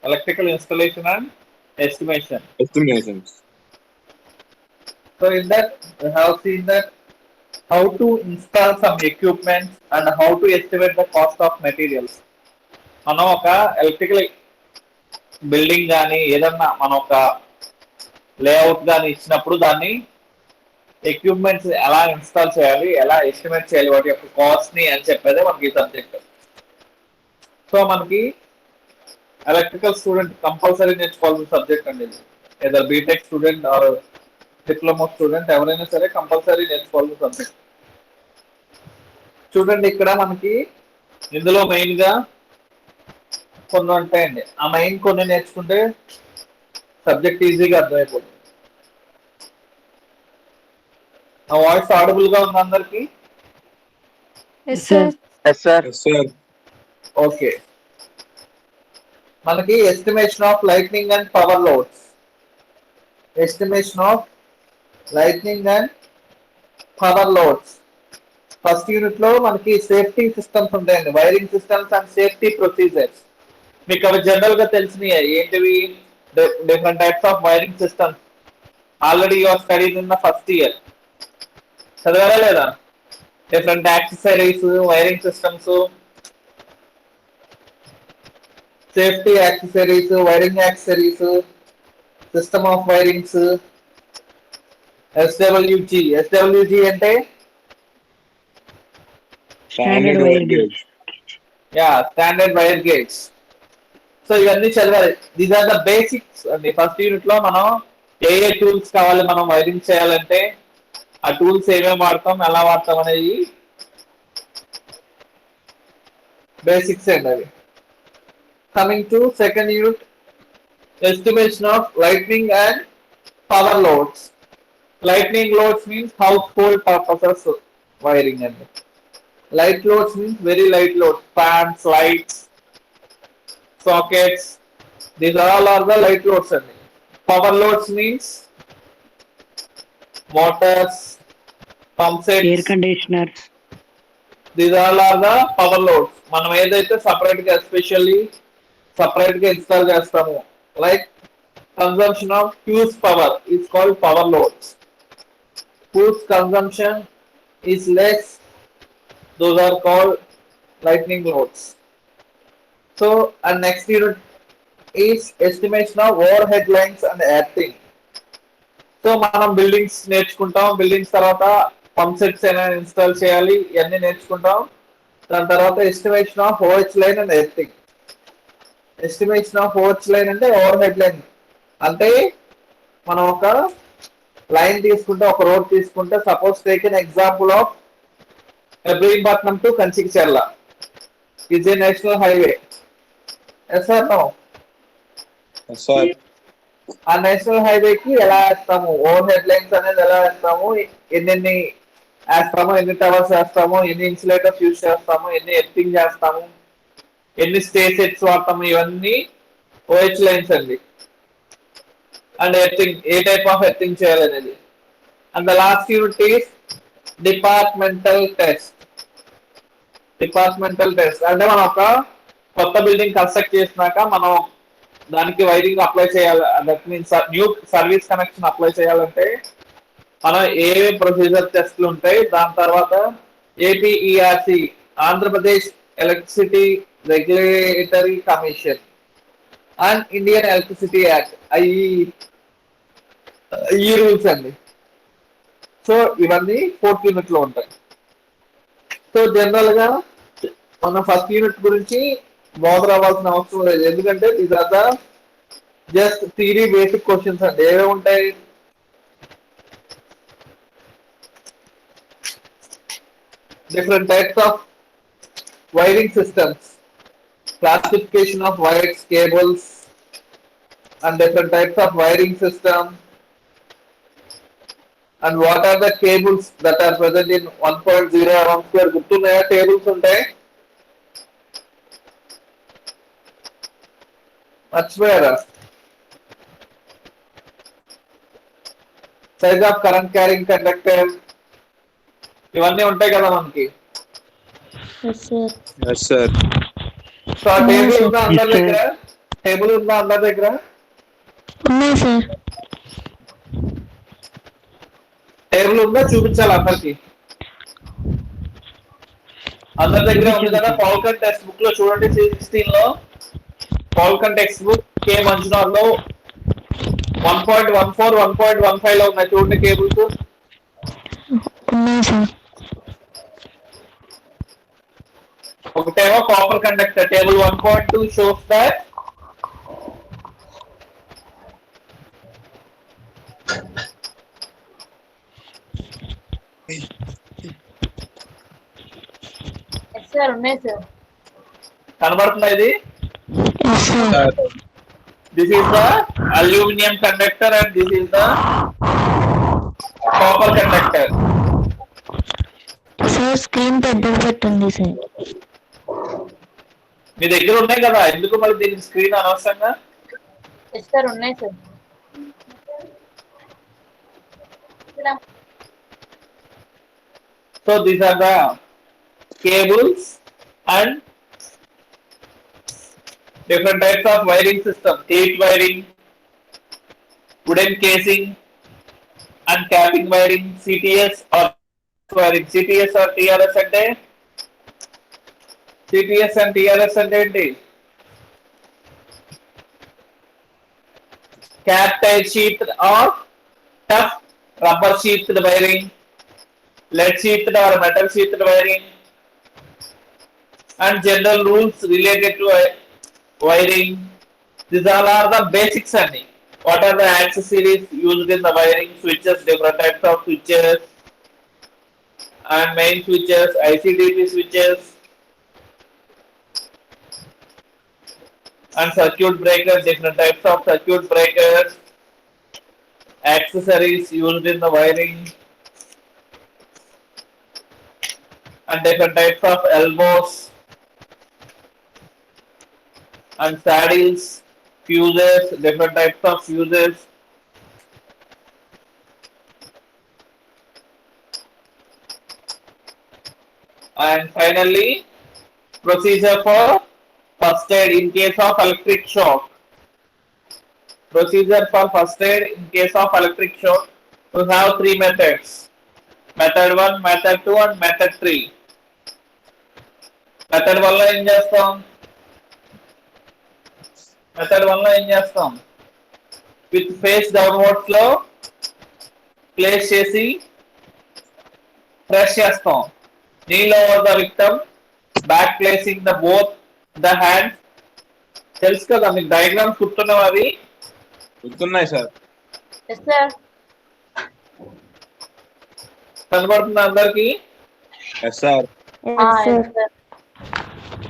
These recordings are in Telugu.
electrical installation and estimation. Estimations. So in that we have seen that how to install some equipment and how to estimate the cost of materials. మనం ఒక ఎలక్ట్రికల్ బిల్డింగ్ కానీ ఏదన్నా మనం ఒక లేఅవుట్ కానీ ఇచ్చినప్పుడు దాన్ని ఎక్విప్మెంట్స్ ఎలా ఇన్స్టాల్ చేయాలి, ఎలా ఎస్టిమేట్ చేయాలి, వాటి యొక్క కాస్ట్ ని అని చెప్పేదే మనకి ఈ సబ్జెక్ట్. సో మనకి ఎలక్ట్రికల్ స్టూడెంట్ కంపల్సరీ నేర్చుకోవాల్సిన సబ్జెక్ట్ అండి ఇది. ఏదో BTech student or diploma student ఎవరైనా సరే కంపల్సరీ నేర్చుకోవాల్సిన సబ్జెక్ట్. చూడండి ఇక్కడ మనకి ఇందులో మెయిన్ గా కొన్ని ఉంటాయండి. ఆ మెయిన్ కొన్ని నేర్చుకుంటే సబ్జెక్ట్ ఈజీగా అర్థమైపోతుంది. ఆ వాయిస్ ఆడబుల్ గా ఉంది అందరికి? Yes, sir. Yes, sir. Yes, sir. Okay. మనకి estimation of lightning and power loads. Estimation of lightning and power loads. First unit లో మనకి సేఫ్టీ సిస్టమ్స్ ఉంటాయండి, wiring systems and safety procedures. మీకు అవి జనరల్ గా తెలిసినాయి. ఏంటివి? Different types of wiring systems. Already your studies in the first year. చదివారా లేదా? Different accessories, wiring systems, safety accessories, wiring accessories, system of wirings, SWG. SWG అంటే Standard wire gauge. Standard wire gauge. So ఇవన్నీ చదవాలి. దీస్ ఆర్ ద బేసిక్స్ అండి. ఫస్ట్ యూనిట్ లో మనం ఏ ఏ టూల్స్ కావాలి మనం వైరింగ్ చేయాలంటే, ఆ టూల్స్ ఏమేమి వాడతాం, ఎలా వాడతాం అనేది బేసిక్స్ అండి అవి. Coming to second unit, estimation of lightning and power loads. Lightning loads means household purposes wiring అండి. Light loads means very light load, fans, lights, sockets. These all are the light loads అండి. Power loads means motors, pump Air sets. conditioners. These all are the power loads. మనం ఏదైతే సపరేట్ గా ఎస్పెషల్లీ సపరేట్ గా ఇన్స్టాల్ చేస్తాము, like consumption of huge power is called power loads. Huge consumption is less, those are called lightning loads. So, and next unit is estimation of overhead lines and earthing. So మనం బిల్డింగ్స్ నేర్చుకుంటాం. బిల్డింగ్స్ తర్వాత పంప్ సెట్స్ అయినా ఇన్స్టాల్ చేయాలి, ఇవన్నీ నేర్చుకుంటాం. దాని తర్వాత estimation of OH line and earthing. Estimation of OH line అంటే ఓవర్ హెడ్ లైన్. అంటే మనం ఒక లైన్ తీసుకుంటే, ఒక రోడ్ తీసుకుంటే, suppose take an example of Ibrahimpatnam to Kanchikacherla is a national highway. Yes or no? Yes, sir. ఆ నేషనల్ హైవేకి ఎలా వేస్తాము, ఓవర్ హెడ్ లైన్స్ అనేది ఎలా వేస్తాము, ఎన్ని వేస్తాము, ఎన్ని టవర్స్ వేస్తాము, ఎన్ని ఇన్సులేటర్స్ యూజ్ చేస్తాము, ఎన్ని ఎర్తింగ్ చేస్తాము, ఎన్ని స్టే సెట్స్ వాడతాము, ఇవన్నీ ఓహెచ్ లైన్స్ అండి. అండ్ ఎర్తింగ్, ఏ టైప్ ఆఫ్ ఎర్తింగ్ చేయాలనేది. And the last unit is departmental test. Departmental test అంటే మనం ఒక కొత్త బిల్డింగ్ కన్స్ట్రక్ట్ చేసినాక మనం దానికి వైరింగ్ అప్లై చేయాలి. That means new service connection apply చేయాలంటే మనం ఏ ప్రొసీజర్ టెస్ట్లు ఉంటాయి. దాని తర్వాత APERC, Andhra Pradesh electricity regulatory commission and Indian electricity act, ఈ రూల్స్ అండి. సో ఇవన్నీ ఫోర్త్ యూనిట్ లో ఉంటాయి. సో జనరల్ గా మన ఫస్ట్ యూనిట్ గురించి బోధర్ అవ్వాల్సిన అవసరం లేదు, ఎందుకంటే ఇది అంతా జస్ట్ థియరీ బేసిక్ క్వశ్చన్స్ అండి. ఏమేమి ఉంటాయి? Different types of wiring systems, classification of wires, cables and different types of wiring system and what are the cables that are present in 1.0 around square. గుర్తున్నాయా? టేబుల్స్ ఉంటాయి, మర్చిపోయారా? Size of current carrying conductor, ఇవన్నీ ఉంటాయి కదా మనకి. Yes, sir. Yes, sir. So ఆ No, టేబుల్ sir. ఉందా Yes, అందరి sir. దగ్గర? టేబుల్ ఉందా అందరి దగ్గర? ఉన్నాయి సార్. టేబుల్ ఉందా చూపించాలి అందరికి. అందరి దగ్గర ఉంది కదా. ఫాల్కన్ టెక్స్ట్ బుక్ లో చూడండి, 316 లో ఫాల్కన్ టెక్స్ట్ బుక్ కే మంజునాథ్ లో 1.14 1.15 లో ఉన్నాయి చూడండి కేబుల్స్. ఉన్నాయి సార్. ఒకటేమో copper conductor table 1.2 shows that sir ఉన్నాయి సార్. కనబడుతుందా ఇది? Yes sir. This is the aluminum conductor and this is the copper conductor. Sir screen పెద్దగా పెట్టండి సార్. మీ దగ్గర ఉన్నాయి కదా, ఎందుకు మళ్ళీ దీనికి స్క్రీన్ అనవసరంగా? సార్ ఉన్నాయి sir. So these are the cables and different types of wiring system. Tape wiring, wooden casing and capping wiring, CTS or wiring. CTS or TRS అంటే CTS and TRS అంటే ఏంటి? Cap type sheet or tough rubber sheathed wiring, lead sheathed or metal sheathed wiring, and general rules related to wiring. These all are the basics only. What are the accessories used in the wiring? Switches, different types of switches and main switches, ICDP switches and circuit breakers, different types of circuit breakers, accessories used in the wiring and different types of elbows and saddles, fuses, different types of fuses. And finally, procedure for first aid in case of electric shock. Procedure for first aid in case of electric shock. We have 3 methods. Method 1, method 2 and method 3. Method 1 లో ఏం చేస్తాం? మెథడ్ 1 లో ఏం చేస్తాం? విత్ ఫేస్ డౌన్వర్డ్స్ లో ప్లేస్ చేసి ప్రెస్ చేస్తాం. Kneel over the victim, back placing the both the hands. తెలుసు కదా మీకు, డయాగ్రామ్స్ గుర్తున్నావు అవి? గుర్తున్నాయి సార్. సార్ కనబడుతుంది అందరికి? Yes sir.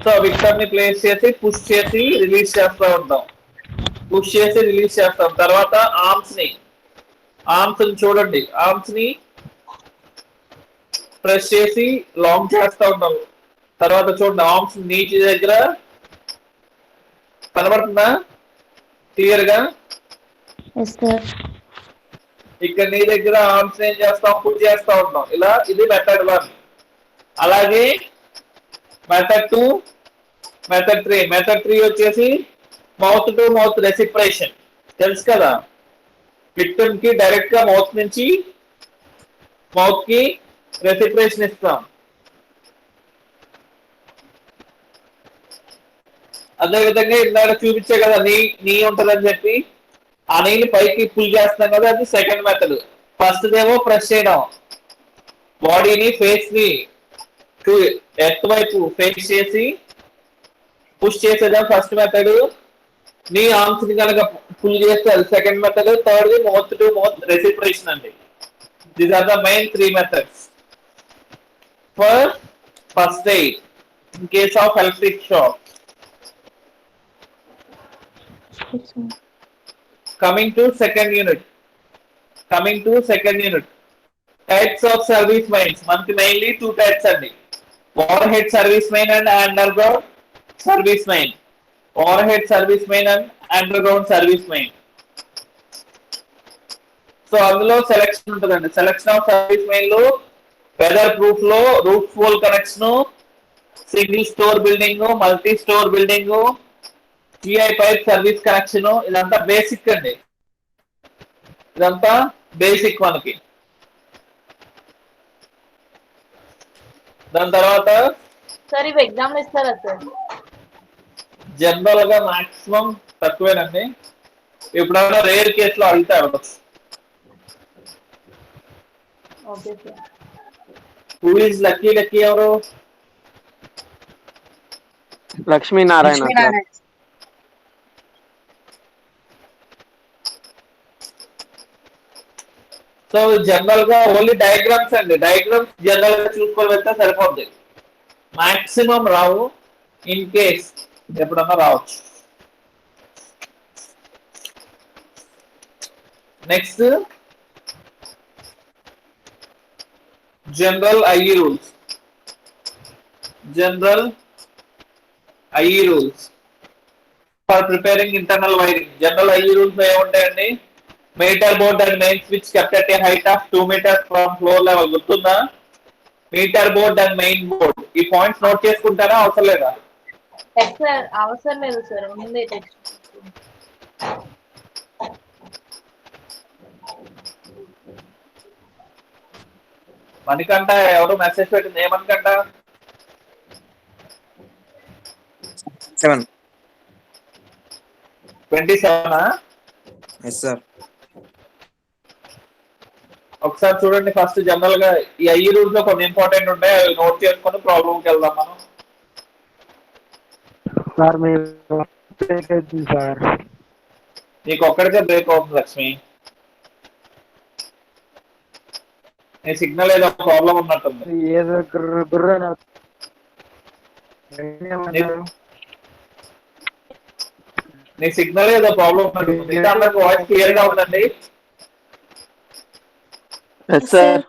సో విక్టమ్ ని ప్లేస్ చేసి పుష్ చేసి రిలీజ్ చేస్తూ ఉంటాం. పుష్ చేసి రిలీజ్ చేస్తాం. తర్వాత ఆర్మ్స్ ని చూడండి, ఆర్మ్స్ ని ప్రెస్ చేసి లాంగ్ చేస్తూ ఉంటాం. తర్వాత చూడండి ఆర్మ్స్ నీటి దగ్గర కనబడుతుందా క్లియర్ గా? ఇక్కడ నీ దగ్గర ఆర్మ్స్ ఏం చేస్తాం? పుష్ చేస్తూ ఉంటాం ఇలా. ఇది మెథడ్ 1. అలాగే మెథడ్ 2, మెథడ్ 3. మెథడ్ 3 వచ్చేసి మౌత్ టు మౌత్ రెసిప్రేషన్. తెలుసు కదా, విక్టిమ్ కి డైరెక్ట్ గా మౌత్ నుంచి మౌత్ కి రెసిప్రేషన్ ఇస్తాం. అదే విధంగా ఇందాక చూపించే కదా నీ ఉంటదని చెప్పి, ఆ నీళ్ళు పైకి పుల్ చేస్తాం కదా, అది సెకండ్ మెథడ్. ఫస్ట్ ఏమో ప్రెస్ చేయడం, బాడీని ఫేస్ ని ఎర్త్ వైపు ఫేస్ చేసి పుష్ చేసేదాం ఫస్ట్ మెథడ్. నీ ఆర్మ్స్ ని కనుక పుల్ చేస్తే అది second method. Third mouth to mouth respiration అండి. These are the main 3 methods for first aid in case of electric shock. Coming to second unit. Types of service mains. మనకి mainly 2 types అండి. Overhead service main and underground service main. Overhead service main and underground service main. So అందులో సెలెక్షన్ ఉంటుందండి. సెలెక్షన్ ఆఫ్ సర్వీస్ మెయిన్ లో వెదర్ ప్రూఫ్ లో roof pole connection, single storey building, multi storey building, TI pipe service connection, ఇదంతా బేసిక్ అండి, ఇదంతా బేసిక్ మనకి. దాని తర్వాత సార్ ఇవి ఎగ్జామ్ ఇస్తారా సార్? జనరల్ గా మాక్సిమం తక్కువేనండి, ఎప్పుడైనా రేర్ కేసులో అడిగితే అడగచ్చు. Okay sir. Who is lucky ఎవరు? లక్ష్మీనారాయణ సార్. సో జనరల్ గా ఓన్లీ డయాగ్రామ్స్ అండి, డయాగ్రామ్స్ జనరల్ గా చూసుకొని వెళ్తే సరిపోద్ది, మాక్సిమం రావు, ఇన్ కేస్ ఎప్పుడన్నా రావచ్చు. Next general IE rules. General IE rules for preparing internal wiring. General IE rules ఏముంటాయండి? Meter board and main switch kept at a height of 2 meters from floor level. గుర్తుందా? Meter board and main board. ఈ పాయింట్స్ నోట్ చేసుకుంటారా, అవసరం లేదా? ఎస్ సార్, అవసరం లేదు సార్, ముందే టెక్స్ట్. మణికంట ఎవరు మెసేజ్ పెట్టింది, ఏమనుకంట? 27. Yes sir. ఒకసారి చూడండి, ఫస్ట్ జనరల్ గా ఈ ఐఈ రూల్స్ లో కొన్ని ఇంపార్టెంట్ ఉంటాయి, అవి నోట్ చేసుకొని ప్రాబ్లంకి వెళ్దాం మనం. సార్ మీరు సార్ నీకు ఒక్కడికే బ్రేక్ అవుతుంది లక్ష్మి, నీ సిగ్నల్ ఏదో ప్రాబ్లం ఉన్నట్టుంది. ఏదో గుర్ర నీ సిగ్నల్ ఏదో ప్రాబ్లం ఉన్నట్టుంది. అందరికి వాయిస్ క్లియర్ గా ఉందండి? Yes sir.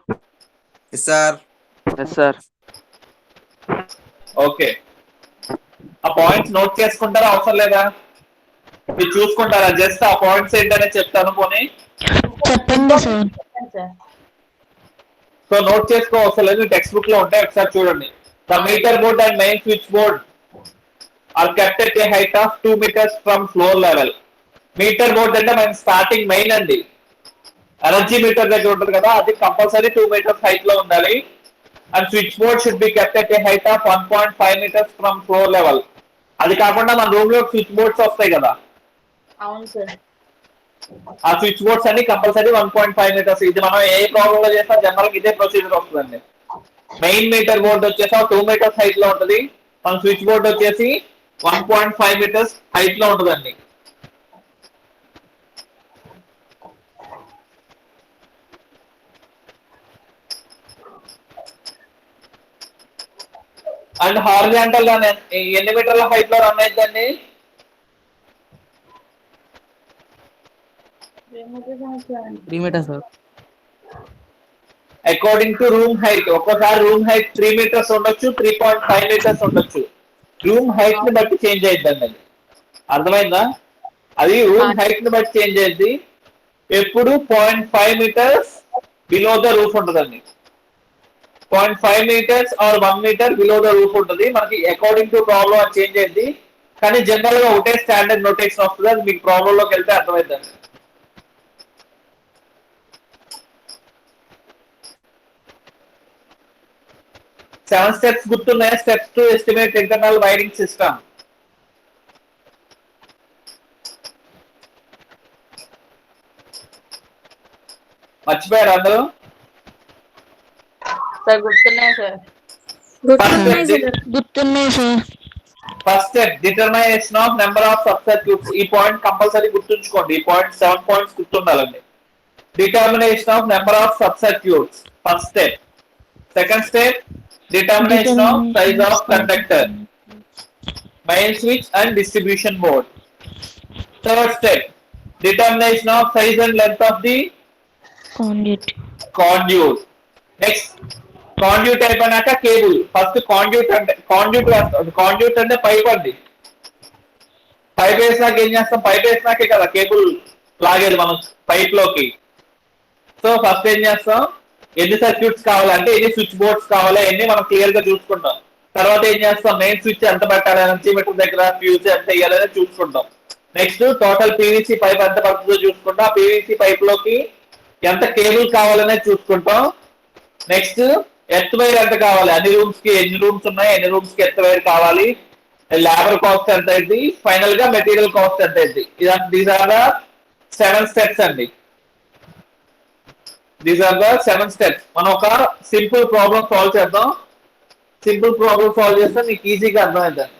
Yes sir. Yes sir. Okay, ఆ పాయింట్స్ నోట్ చేసుకుంటారా, అవసరం లేదా? మీరు చూసుకుంటారా? జస్ట్ ఆ పాయింట్స్ ఏంటనే చెప్తాను పోనీ. చెప్పండి సార్. సార్ సో నోట్ చేసుకో అవసరం లేదు, టెక్స్ట్ బుక్ లో ఉంటాయి, ఒకసారి చూడండి. The meter board and main switch board are kept at a height of 2 meters from floor level. Meter board అంటే మనకి స్టార్టింగ్ మెయిన్ అండి, ఎనర్జీ మీటర్ దగ్గర ఉంటుంది కదా, అది కంపల్సరీ 2 meters హైట్ లో ఉండాలి. And switch board should be kept at a height of 1.5 meters from floor level. అది కాకుండా మన రూమ్ లో స్విచ్ బోర్డ్స్ వస్తాయి కదా, అవును సార్. ఆ స్విచ్ బోర్డ్స్ అన్ని కంపల్సరీ 1.5 meters. ఇది మనం ఏ ప్రాబ్లం లో చేసినా జనరల్ ఇదే ప్రొసీజర్ వస్తుందండి. మెయిన్ మీటర్ బోర్డ్ వచ్చేసి 2 meters హైట్ లో ఉంటుంది, మన స్విచ్ బోర్డ్ వచ్చేసి 1.5 meters హైట్ లో ఉంటుందండి. అండ్ హారిజాంటల్ గా ఎన్ని మీటర్ల హైట్ లో రన్ అవుతుందండి? 3 meters sir. According to room height. ఒక్కోసారి రూమ్ హైట్ 3 meters ఉండొచ్చు, 3.5 meters ఉండొచ్చు, రూమ్ హైట్ ని బట్టి చేంజ్ అయిద్దండి. అది అర్థమైందా? అది రూమ్ హైట్ ని బట్టి చేంజ్ అయ్యింది. ఎప్పుడు 0.5 meters బిలో ద రూఫ్ ఉంటుందండి, 0.5 meters or 1 meter below the roof ఉంటుంది. మనకి అకార్డింగ్ టు ప్రాబ్లం అది చేంజ్ అయింది, కానీ జనరల్ గా ఒకటే స్టాండర్డ్ నోటేషన్ వస్తుంది, అది మీకు ప్రాబ్లం లోకి వెళ్తే అర్థమైందండి. సెవెన్ స్టెప్స్ గుర్తున్నాయా? Steps to estimate internal wiring system. మర్చిపోయారు అందరూ? సార్ గుర్తున్నాయి సార్. గుర్తున్నాయి sir. First step determination of number of sub circuits. ఈ పాయింట్ కంపల్సరీ గుర్తుంచుకోండి, ఈ పాయింట్ 7 points గుర్తుండాలండి. Determination of number of sub circuits, first step. Second step determination of size of conductor, main switch and distribution board. Third step determination of size and length of the conduit. Next conduit అయిపోయినాక కేబుల్. ఫస్ట్ కాండ్యూట్ అంటే పైప్ అండి. పైప్ వేసినాక ఏం చేస్తాం? పైప్ వేసినాకే కదా కేబుల్ లాగేది మనం పైప్ లోకి. సో ఫస్ట్ ఏం చేస్తాం, ఎన్ని సర్క్యూట్స్ కావాలంటే ఎన్ని స్విచ్ బోర్డ్స్ కావాలి అన్ని మనం క్లియర్ గా చూసుకుంటాం. తర్వాత ఏం చేస్తాం, మెయిన్ స్విచ్ ఎంత పెట్టాలి, ఎనర్జీ మీటర్ దగ్గర ఫ్యూజ్ ఎంత వేయాలని చూసుకుంటాం. నెక్స్ట్ టోటల్ పీవీసీ పైప్ ఎంత పడుతుందో చూసుకుంటాం. ఆ పీవీసీ పైప్ లోకి ఎంత కేబుల్ కావాలనే చూసుకుంటాం. నెక్స్ట్ ఎర్త్ వైర్ ఎంత కావాలి, అన్ని రూమ్స్ కి ఎన్ని రూమ్స్ ఉన్నాయి, ఎన్ని రూమ్స్ కి ఎర్త్ వైర్ కావాలి, లేబర్ కాస్ట్ ఎంత అయింది, ఫైనల్ గా మెటీరియల్ కాస్ట్ ఎంత అయింది. దీస్ ఆర్ ద 7 స్టెప్స్ అండి. These are the 7 steps. మనం ఒక సింపుల్ ప్రాబ్లం సాల్వ్ చేద్దాం. సింపుల్ ప్రాబ్లం సాల్వ్ చేస్తే మీకు ఈజీగా అర్థమవుతుంది.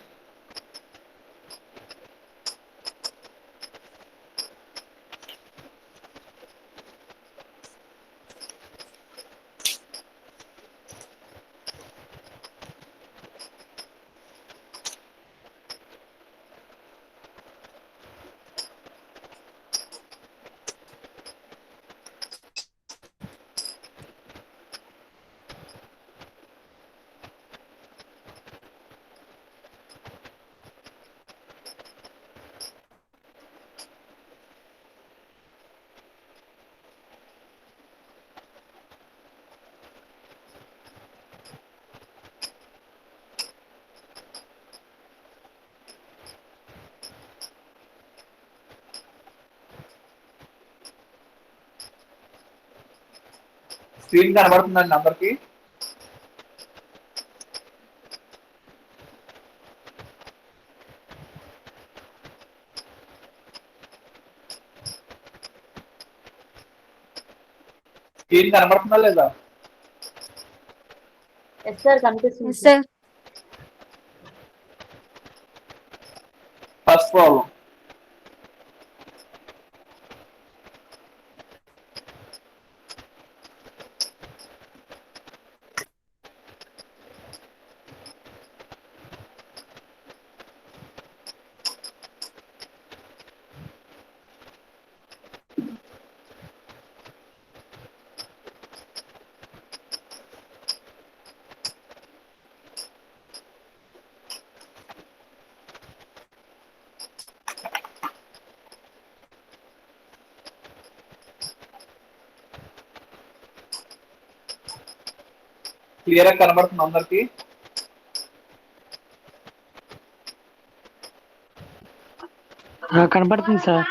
స్క్రీన్ కనబడుతుందండి నంబర్కి. స్క్రీన్ కనబడుతుందా లేదా? ఎస్ సార్ కనిపిస్తుంది. Sir first problem. క్లియర్ గా కనబడుతుంది అందరికి? కనపడుతుంది sir.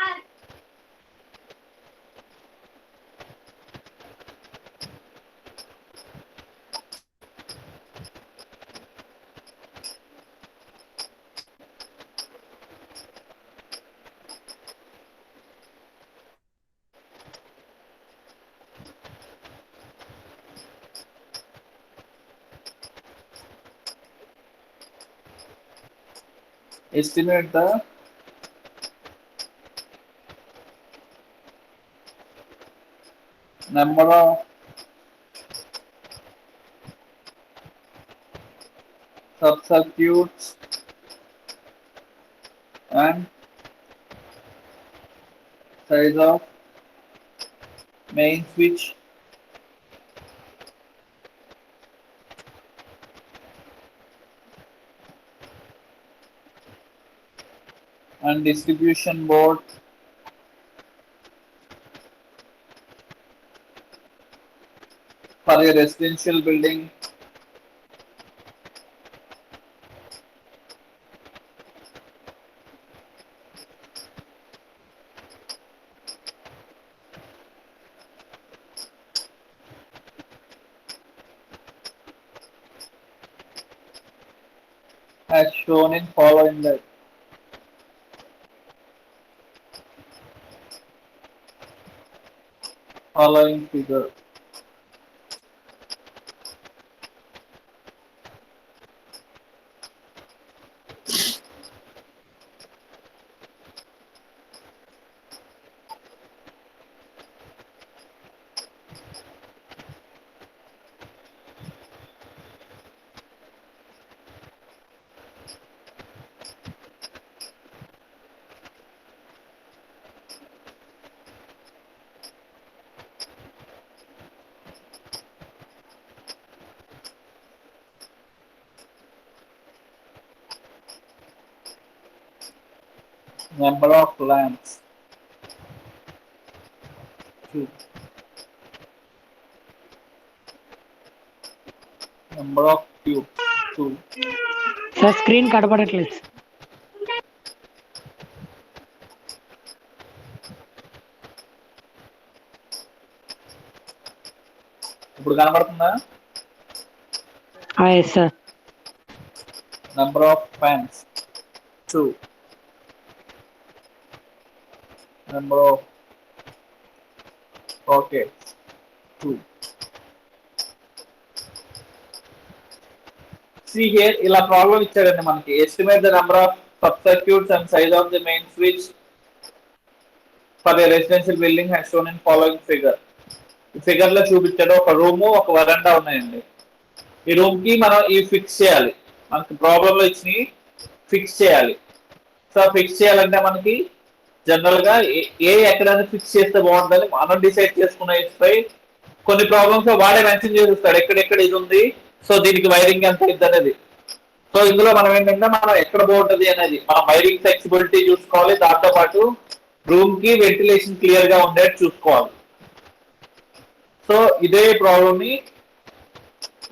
Estimate the number of sub-circuits and size of main switch and distribution board for a residential building as shown in following the following figure. Number of lamps 2. Number of tubes 2. Sir screen కనపడట్లేదు. ఇప్పుడు కనబడుతుందా? Yes sir. Number of fans 2. Number of sockets 2. See here, ఇలా ప్రాబ్లం ఇచ్చాడండి మనకి. Estimate the number of sub circuits and size of the main switch for the residential building has shown in following figure. ఈ ఫిగర్ లో చూపించాడు ఒక రూము ఒక వరండా ఉన్నాయండి. ఈ రూమ్ కి మనం ఇవి ఫిక్స్ చేయాలి. మనకి ప్రాబ్లం లో ఇచ్చి ఫిక్స్ చేయాలి. సో ఫిక్స్ చేయాలంటే మనకి జనరల్ గా ఎక్కడైనా ఫిక్స్ చేస్తే బాగుంటుంది మనం డిసైడ్ చేసుకున్న పై కొన్ని ప్రాబ్లమ్స్ వాడే మెన్షన్ చేస్తాడు ఎక్కడెక్కడ ఇది ఉంది, సో దీనికి వైరింగ్ ఎంత ఇది అనేది. సో ఇందులో మనం ఏంటంటే మనం ఎక్కడ బాగుంటుంది అనేది మనం వైరింగ్ ఫ్లెక్సిబిలిటీ చూసుకోవాలి, దాంతో పాటు రూమ్ కి వెంటిలేషన్ క్లియర్ గా ఉండేది చూసుకోవాలి. సో ఇదే ప్రాబ్లమ్ ని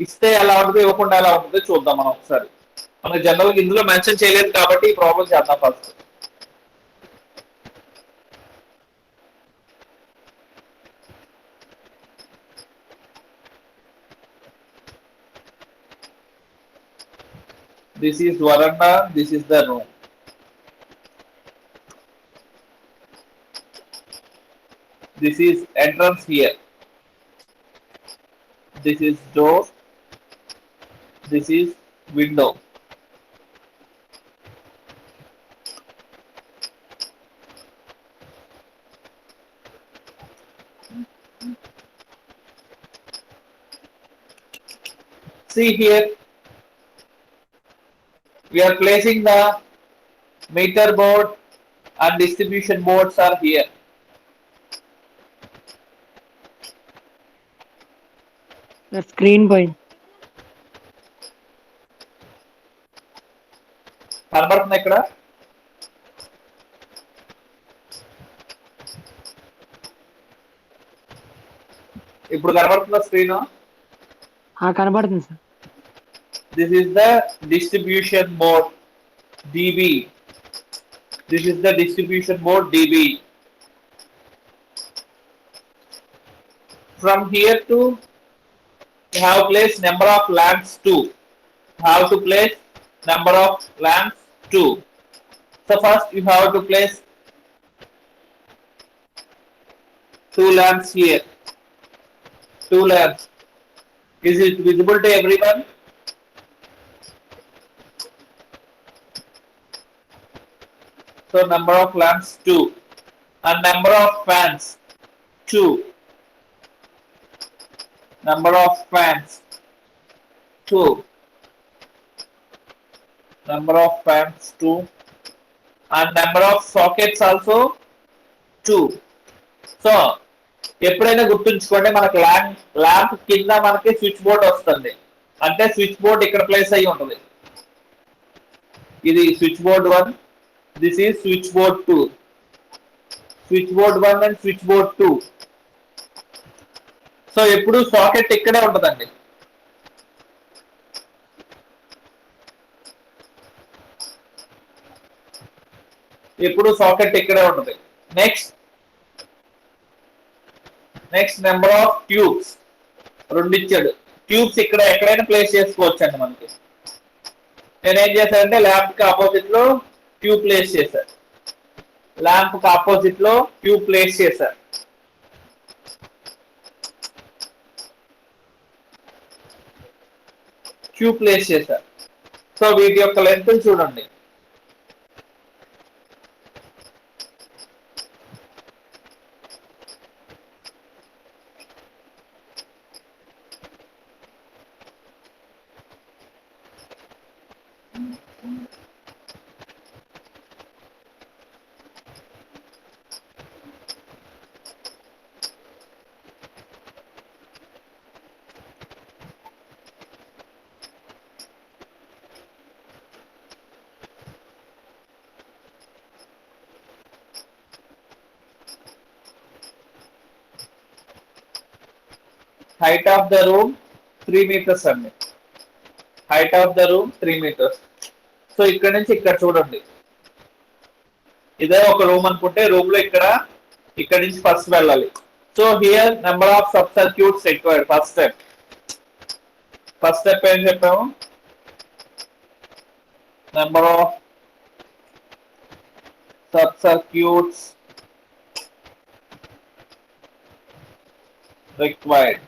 ఇస్తే ఎలా ఉంటుంది, ఇవ్వకుండా ఎలా ఉంటుందో చూద్దాం మనం ఒకసారి. మనకి జనరల్ గా ఇందులో మెన్షన్ చేయలేదు కాబట్టి ఈ ప్రాబ్లం చేద్దాం first. This is veranda, this is the room. This is entrance here. This is door. This is window. See here, we are placing the meter board and distribution boards are here. Screen పోయింది. కనబడుతుంది ఇక్కడ. ఇప్పుడు కనబడుతుందా స్క్రీన్? కనబడుతుంది sir. This is the distribution board DB. This is the distribution board DB. From here to have placed number of lamps 2. Have to place number of lamps 2. So first you have to place 2 lamps here. 2 lamps. Is it visible to everyone? So number of lamps 2 and number of fans 2. Number of fans 2. Number of fans 2 and number of sockets also 2. So ఎప్పుడైనా గుర్తుంచుకోండి మనకి ల్యాంప్ కింద మనకి స్విచ్ బోర్డ్ వస్తుంది, అంటే స్విచ్ బోర్డ్ ఇక్కడ ప్లేస్ అయ్యి ఉంటుంది. ఇది switch board 1, this is switch board 2. Switch board 1 and switch board 2. So ఎప్పుడు సాకెట్ ఇక్కడే ఉంటుందండి. ఎప్పుడు సాకెట్ ఇక్కడే ఉంటుంది. నెక్స్ట్ నెంబర్ ఆఫ్ ట్యూబ్స్ 2 ఇచ్చాడు. ట్యూబ్స్ ఇక్కడ ఎక్కడైనా ప్లేస్ చేసుకోవచ్చు అండి మనకి. నేనేం చేశానంటే ల్యాంప్ కి ఆపోజిట్ లో ట్యూబ్ ప్లేస్ చేశాను. ల్యాంప్ కి ఆపోజిట్ లో ట్యూబ్ ప్లేస్ చేశాను. ట్యూబ్ ప్లేస్ చేశాను. సో వీటి యొక్క లెంత్ చూడండి. Height of the room 3 meters అండి. Height of the room 3 meters. So ఇక్కడ నుంచి ఇక్కడ చూడండి, ఇదే ఒక రూమ్ అనుకుంటే రూమ్ లో ఇక్కడ నుంచి ఫస్ట్ వెళ్ళాలి. So here number of sub circuits required. First step ఏం చెప్పాము, number of sub circuits required.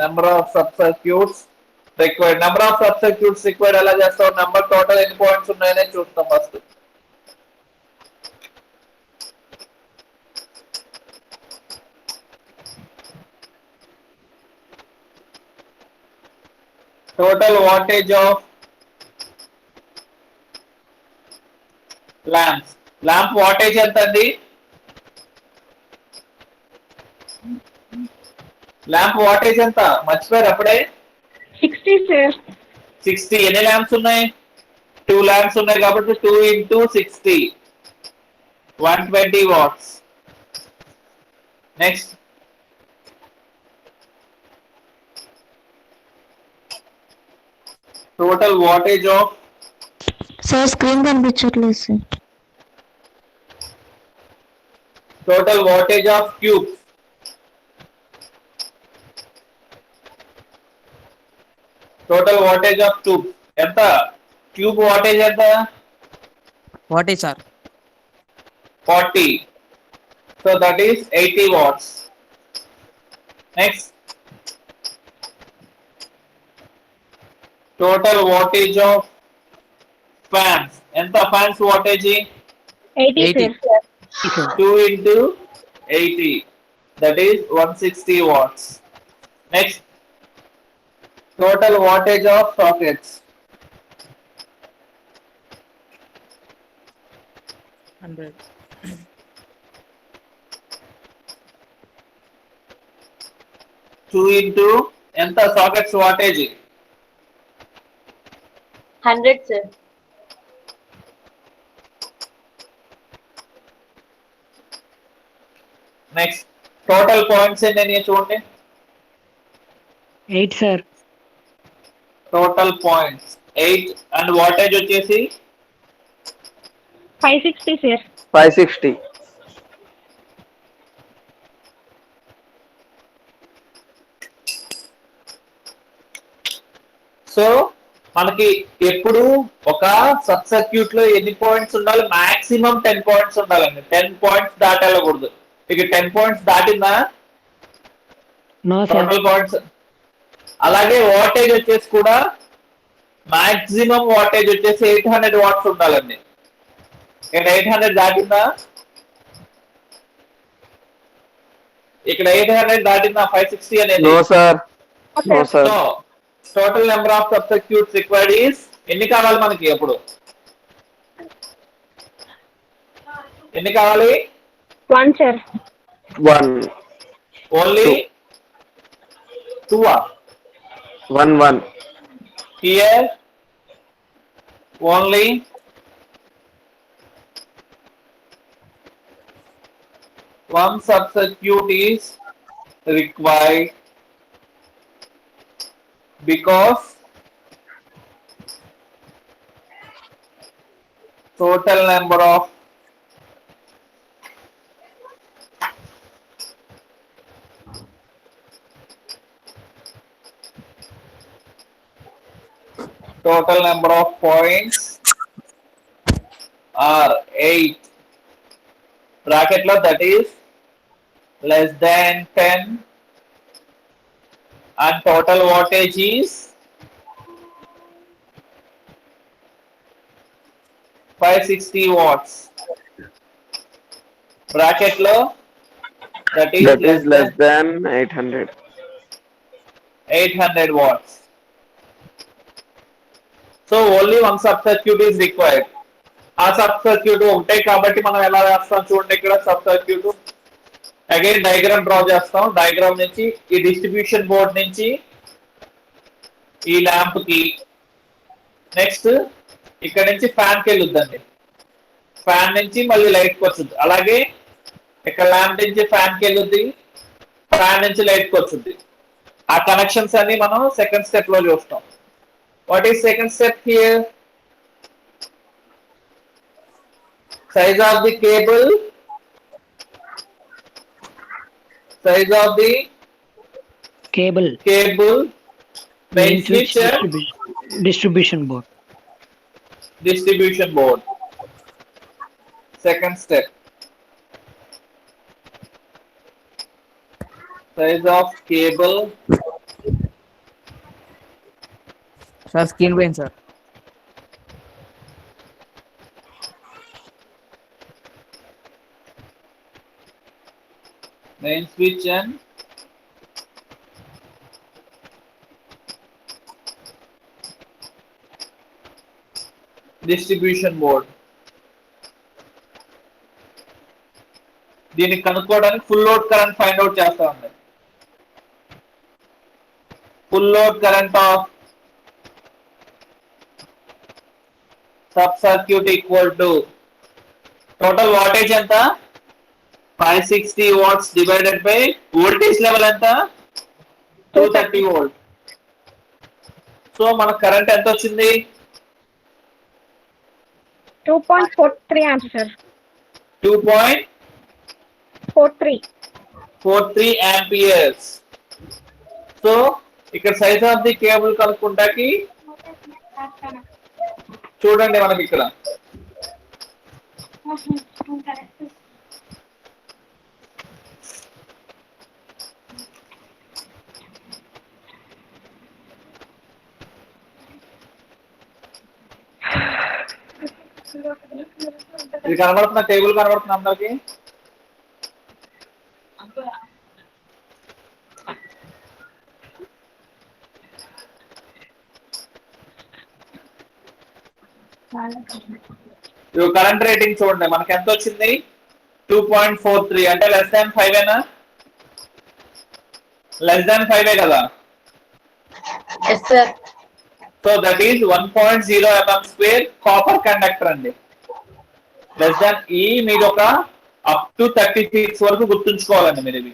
Number of sub circuits required. Number of sub circuits required ఎలా చేస్తాం, నెంబర్ టోటల్ ఎన్ని పాయింట్స్ ఉన్నాయనే చూస్తాం first. Total wattage of lamps. Lamp wattage ఎంత అండి? ల్యాంప్ వాటేజ్ ఎంత మర్చిపోయారు అప్పుడే? 60 సార్. 60. ఎన్ని ల్యాంప్స్ ఉన్నాయి? 2 ల్యాంప్స్ ఉన్నాయి కాబట్టి 2 into 60 120 watts. Next total wattage of sir screen కనిపించట్లేదు sir. total wattage of cubes. total wattage of tube ఎంత? ట్యూబ్ వాటేజ్ ఎంత? What is sir? 40. So that is 80 watts. Next, total wattage of fans. ఎంత fans wattage? 80 sir. 2 into 80. That is 160 watts. Next, total wattage of sockets. 100. 2 into ఎంత sockets wattage? 100 sir. Next, total points ఎన్ని చూడండి. 8 sir. Total points 8 and wattage వచ్చేసి 560 సార్. 560. సో మనకి ఎప్పుడు ఒక సబ్ సర్క్యూట్ లో ఎన్ని పాయింట్స్ ఉండాలి? మాక్సిమం 10 పాయింట్స్ ఉండాలండి. 10 పాయింట్స్ దాటెళ్ళకూడదు. ఇక 10 పాయింట్స్ దాటిందా నో సార్. Total points. అలాగే వాటేజ్ వచ్చేసి కూడా మాక్సిమం వాటేజ్ వచ్చేసి 800 వాట్స్ ఉండాలండి. ఇక్కడ 800 దాటిందా? ఇక్కడ 800 దాటిందా 560 అనేది? No sir. No sir. So total number of sub circuits required is ఎన్ని కావాలి మనకి? అప్పుడు ఎన్ని కావాలి? 1 sir. 1. Only 2. 1. Here only 1 sub-circuit is required because total number of points are 8 bracket lo, that is less than 10, and total wattage is 560 watts. Bracket lo, that is less than 800 watts. So only one sub circuit is required. ఆ సబ్ సర్క్యూట్ ఉంటాయి కాబట్టి మనం ఎలా చేస్తాం చూడండి. ఇక్కడ sub circuit again diagram draw చేస్తాం. డయాగ్రామ్ నుంచి ఈ డిస్ట్రిబ్యూషన్ బోర్డ్ నుంచి ఈ ల్యాంప్ కి, నెక్స్ట్ ఇక్కడ నుంచి ఫ్యాన్ కి వెళ్ళొద్దండి. ఫ్యాన్ నుంచి మళ్ళీ లైట్ కి వస్తుంది. అలాగే ఇక్కడ ల్యాంప్ నుంచి ఫ్యాన్ కి వెళ్ళొద్ది, ఫ్యాన్ నుంచి లైట్ కి వస్తుంది. ఆ కనెక్షన్స్ అన్ని మనం సెకండ్ స్టెప్ లో చూస్తాం. What is second step here? Size of the cable. Size of the cable, cable. Main main switch, switch and distribution board. distribution board. Second step. Size of cable. Sir screen పోయింది sir. Main switch and distribution board. దీన్ని కనుక్కోవడానికి full load current find out చేస్తా ఉంది. Full load current of sub circuit equal to total wattage ఎంత 560 watts divided by voltage level ఎంత 230 వోల్ట్. సో మన కరెంట్ ఎంత వచ్చింది 2.43 amps, sir. 2.43 amperes. సో ఇక్కడ సైజ్ ఆఫ్ ది కేబుల్ కనుక్కుంటాకి చూడండి మనకి ఇక్కడ ఇది కనబడుతున్న టేబుల్ కనబడుతున్న అందరికి కరెంట్ రేటింగ్ చూడండి మనకి ఎంత వచ్చింది 2.43 అంటే లెస్ దాన్ 5 ఏనా లెస్ దాన్ 5 కదా. Yes, sir. So that is 1.0 mm square copper conductor అండి. లెస్ దాన్ ఈ మీరు ఒక అప్ టు 36 వరకు గుర్తుంచుకోవాలండి మీరు ఇది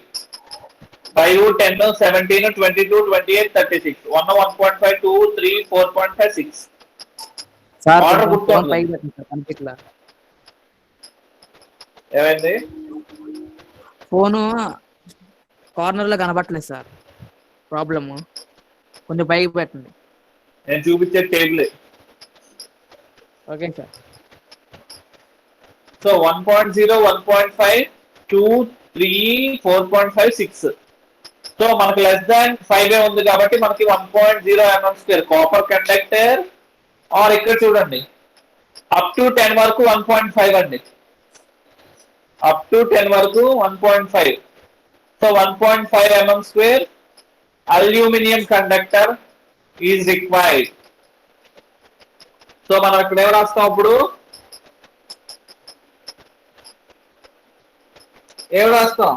5 10 17 22 28 36 1 1.5 2 3 4.5 6 సార్ ఆర్డర్ ఫోన్ గుర్తుంది పైకి పెట్టండి సార్ కనిపించలా. ఏమైంది ఫోను కార్నర్ లో కనబట్టలేదు సార్. ప్రాబ్లమ్ కొంచెం పైకి పెట్టండి. నేను చూపించే table. Okay sir. So 1.0 1.5 2 3 4.5 6 so మనకి లెస్ దాన్ 5 ఉంది కాబట్టి మనకి 1.0 mm square copper conductor or ఇక్కడ చూడండి అప్ టు 10 వరకు 1.5 అండి. అప్ టు 10 వరకు 1.5 so 1.5 mm square aluminium conductor is required. So మనం ఇక్కడ ఏం రాస్తాం అప్పుడు ఏం రాస్తాం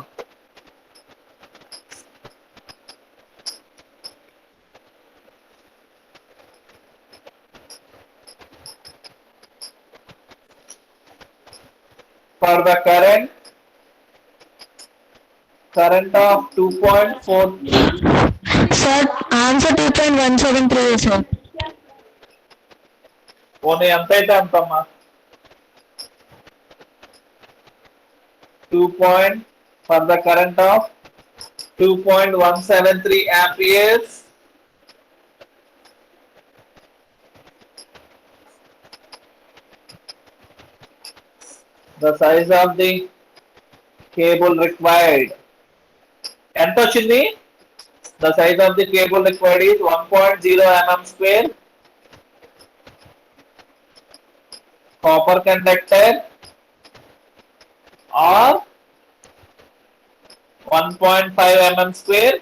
for the current of 2.4 Sir, answer 2.173 sir. పోనీ ఎంత అయితే అంతమ్మా 2. for the current of 2.173 amperes the size of the cable required ఎంత వచ్చింది the size of the cable required is 1.0 mm square copper conductor or 1.5 mm square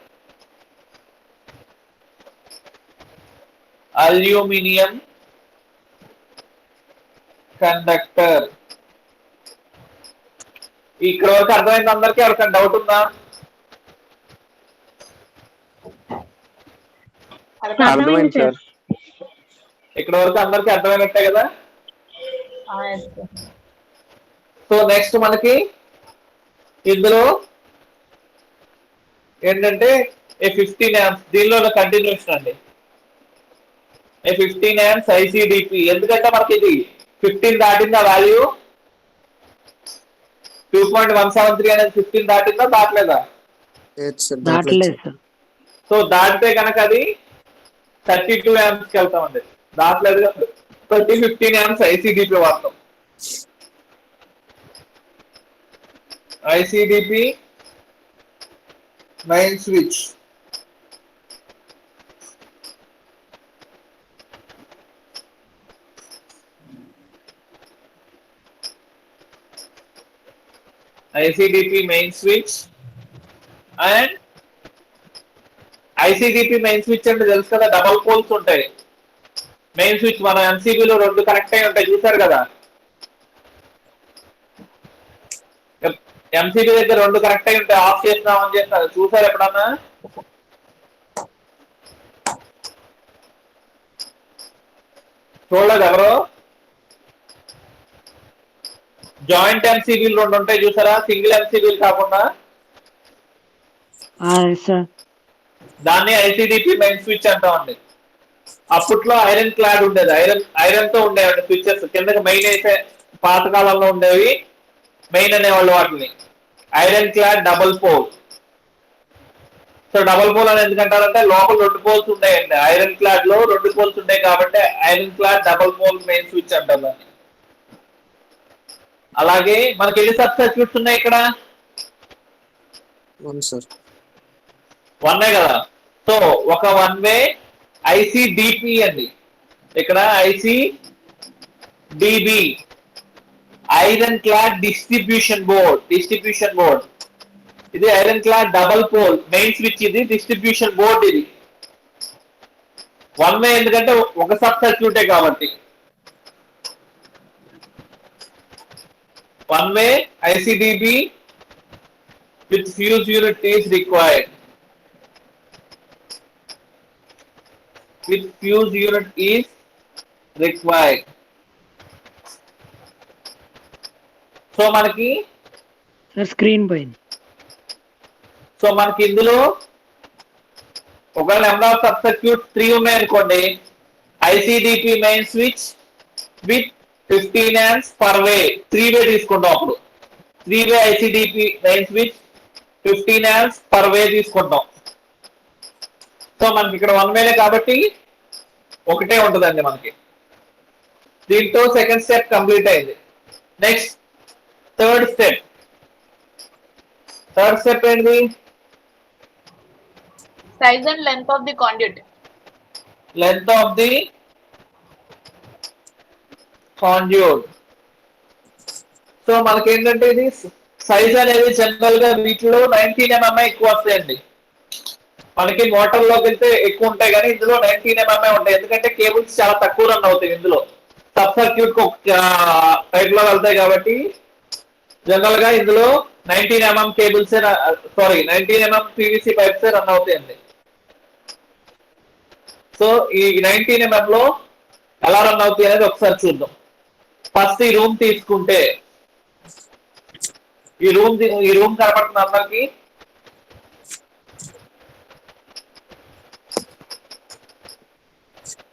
aluminum conductor. ఇక్కడ వరకు అర్థమైంది అందరికీ? ఎవరికైనా డౌట్ ఉందా? అర్థమైంది సార్. ఇక్కడ వరకు అందరికీ అర్థమైనట్టే కదా? Yes, sir. సో నెక్స్ట్ మనకి ఇందులో ఏంటంటే 15 amps దీనిలో కంటిన్యూషన్ అండి. ఏ 15 amps ఐసిడిపి. ఎందుకంటే మనకి ఇది 15 దాటిందా వాల్యూ? 2.173 అనేది 15 దాటిందా దాటలేదా? దాటలేదు సార్. సో దాటితే కనుక అది 32 amps కి వెళ్తామండి. దాటలేదు 15 amps ఐసిడిపి వాడతాం. ICDP main switch. ICDP main switch and ICDP main switch అంటే తెలుసు కదా, డబల్ పోల్స్ ఉంటాయి. మెయిన్ స్విచ్ మన ఎంసీబీలో 2 కనెక్ట్ అయి ఉంటాయి చూసారు కదా. ఎంసీబీ దగ్గర 2 కనెక్ట్ అయి ఉంటాయి, ఆఫ్ చేసినా ఆన్ చేసినా చూసారు ఎప్పుడన్నా? చూడలేదు ఎవరు? జాయింట్ ఎంసీబీలు 2 ఉంటాయి చూసారా, సింగిల్ ఎంసీబీలు కాకుండా. సార్ దాన్ని ఐసిడిపి మెయిన్ స్విచ్ అంటామండి. అప్పట్లో ఐరన్ క్లాడ్ ఉండేది, ఐరన్ తో ఉండేవండి స్విచ్చెస్. కిందకి మెయిన్ అయితే పాతకాలంలో ఉండేవి, మెయిన్ అనేవాళ్ళు వాటిని. Iron clad double pole. So double pole అని ఎందుకంటారంటే లోపల 2 పోల్స్ ఉంటాయండి. ఐరన్ క్లాడ్ లో 2 పోల్స్ ఉంటాయి కాబట్టి iron clad double pole main switch అంటారు దాన్ని. అలాగే మనకి ఎన్ని సబ్ సర్క్యూట్స్ ఉన్నాయి ఇక్కడ? 1 సార్. 1 కదా. సో ఒక 1 వే ఐసిడిపి అండి. ఇక్కడ ICDB iron clad distribution board. ఇది iron clad double pole main switch, ఇది డిస్ట్రిబ్యూషన్ బోర్డ్. ఇది 1 వే ఎందుకంటే ఒక సబ్ సర్క్యూటే కాబట్టి. 1 way ICDB with fuse unit is required. So మనకి స్క్రీన్ పైన ఇందులో ఒకవేళ నెంబర్ ఆఫ్ సబ్ సర్క్యూట్ 3 ఉన్నాయి అనుకోండి, ICDP main switch with 15 amps per way 3 way తీసుకుంటాం. అప్పుడు 3 way ICDP main switch 15 amps per way తీసుకుంటాం. సో మనకి ఇక్కడ 1 వేనే కాబట్టి ఒకటే ఉంటుందండి మనకి. దీంతో సెకండ్ స్టెప్ కంప్లీట్ అయింది. నెక్స్ట్ థర్డ్ స్టెప్ ఏంటి? Size and length of the conduit. Length of the conduit. So మనకి ఏంటంటే ఇది సైజ్ అనేది జనరల్ గా వీటిలో 19 mm ఎక్కువ వస్తాయండి. మనకి మోటార్ లోకి వెళ్తే ఎక్కువ ఉంటాయి కానీ ఇందులో 19 mm ఉంటాయి. ఎందుకంటే కేబుల్స్ చాలా తక్కువ రన్ అవుతాయి ఇందులో, సబ్ సర్క్యూట్ టైప్ లో వెళ్తాయి కాబట్టి జనరల్ గా ఇందులో 19 mm cables 19 mm PVC pipes run అవుతాయండి. సో ఈ 19 mm లో ఎలా రన్ అవుతాయి అనేది ఒకసారి చూద్దాం. ఫస్ట్ ఈ రూమ్ తీసుకుంటే, ఈ రూమ్ కనపడుతుంది అందరికి.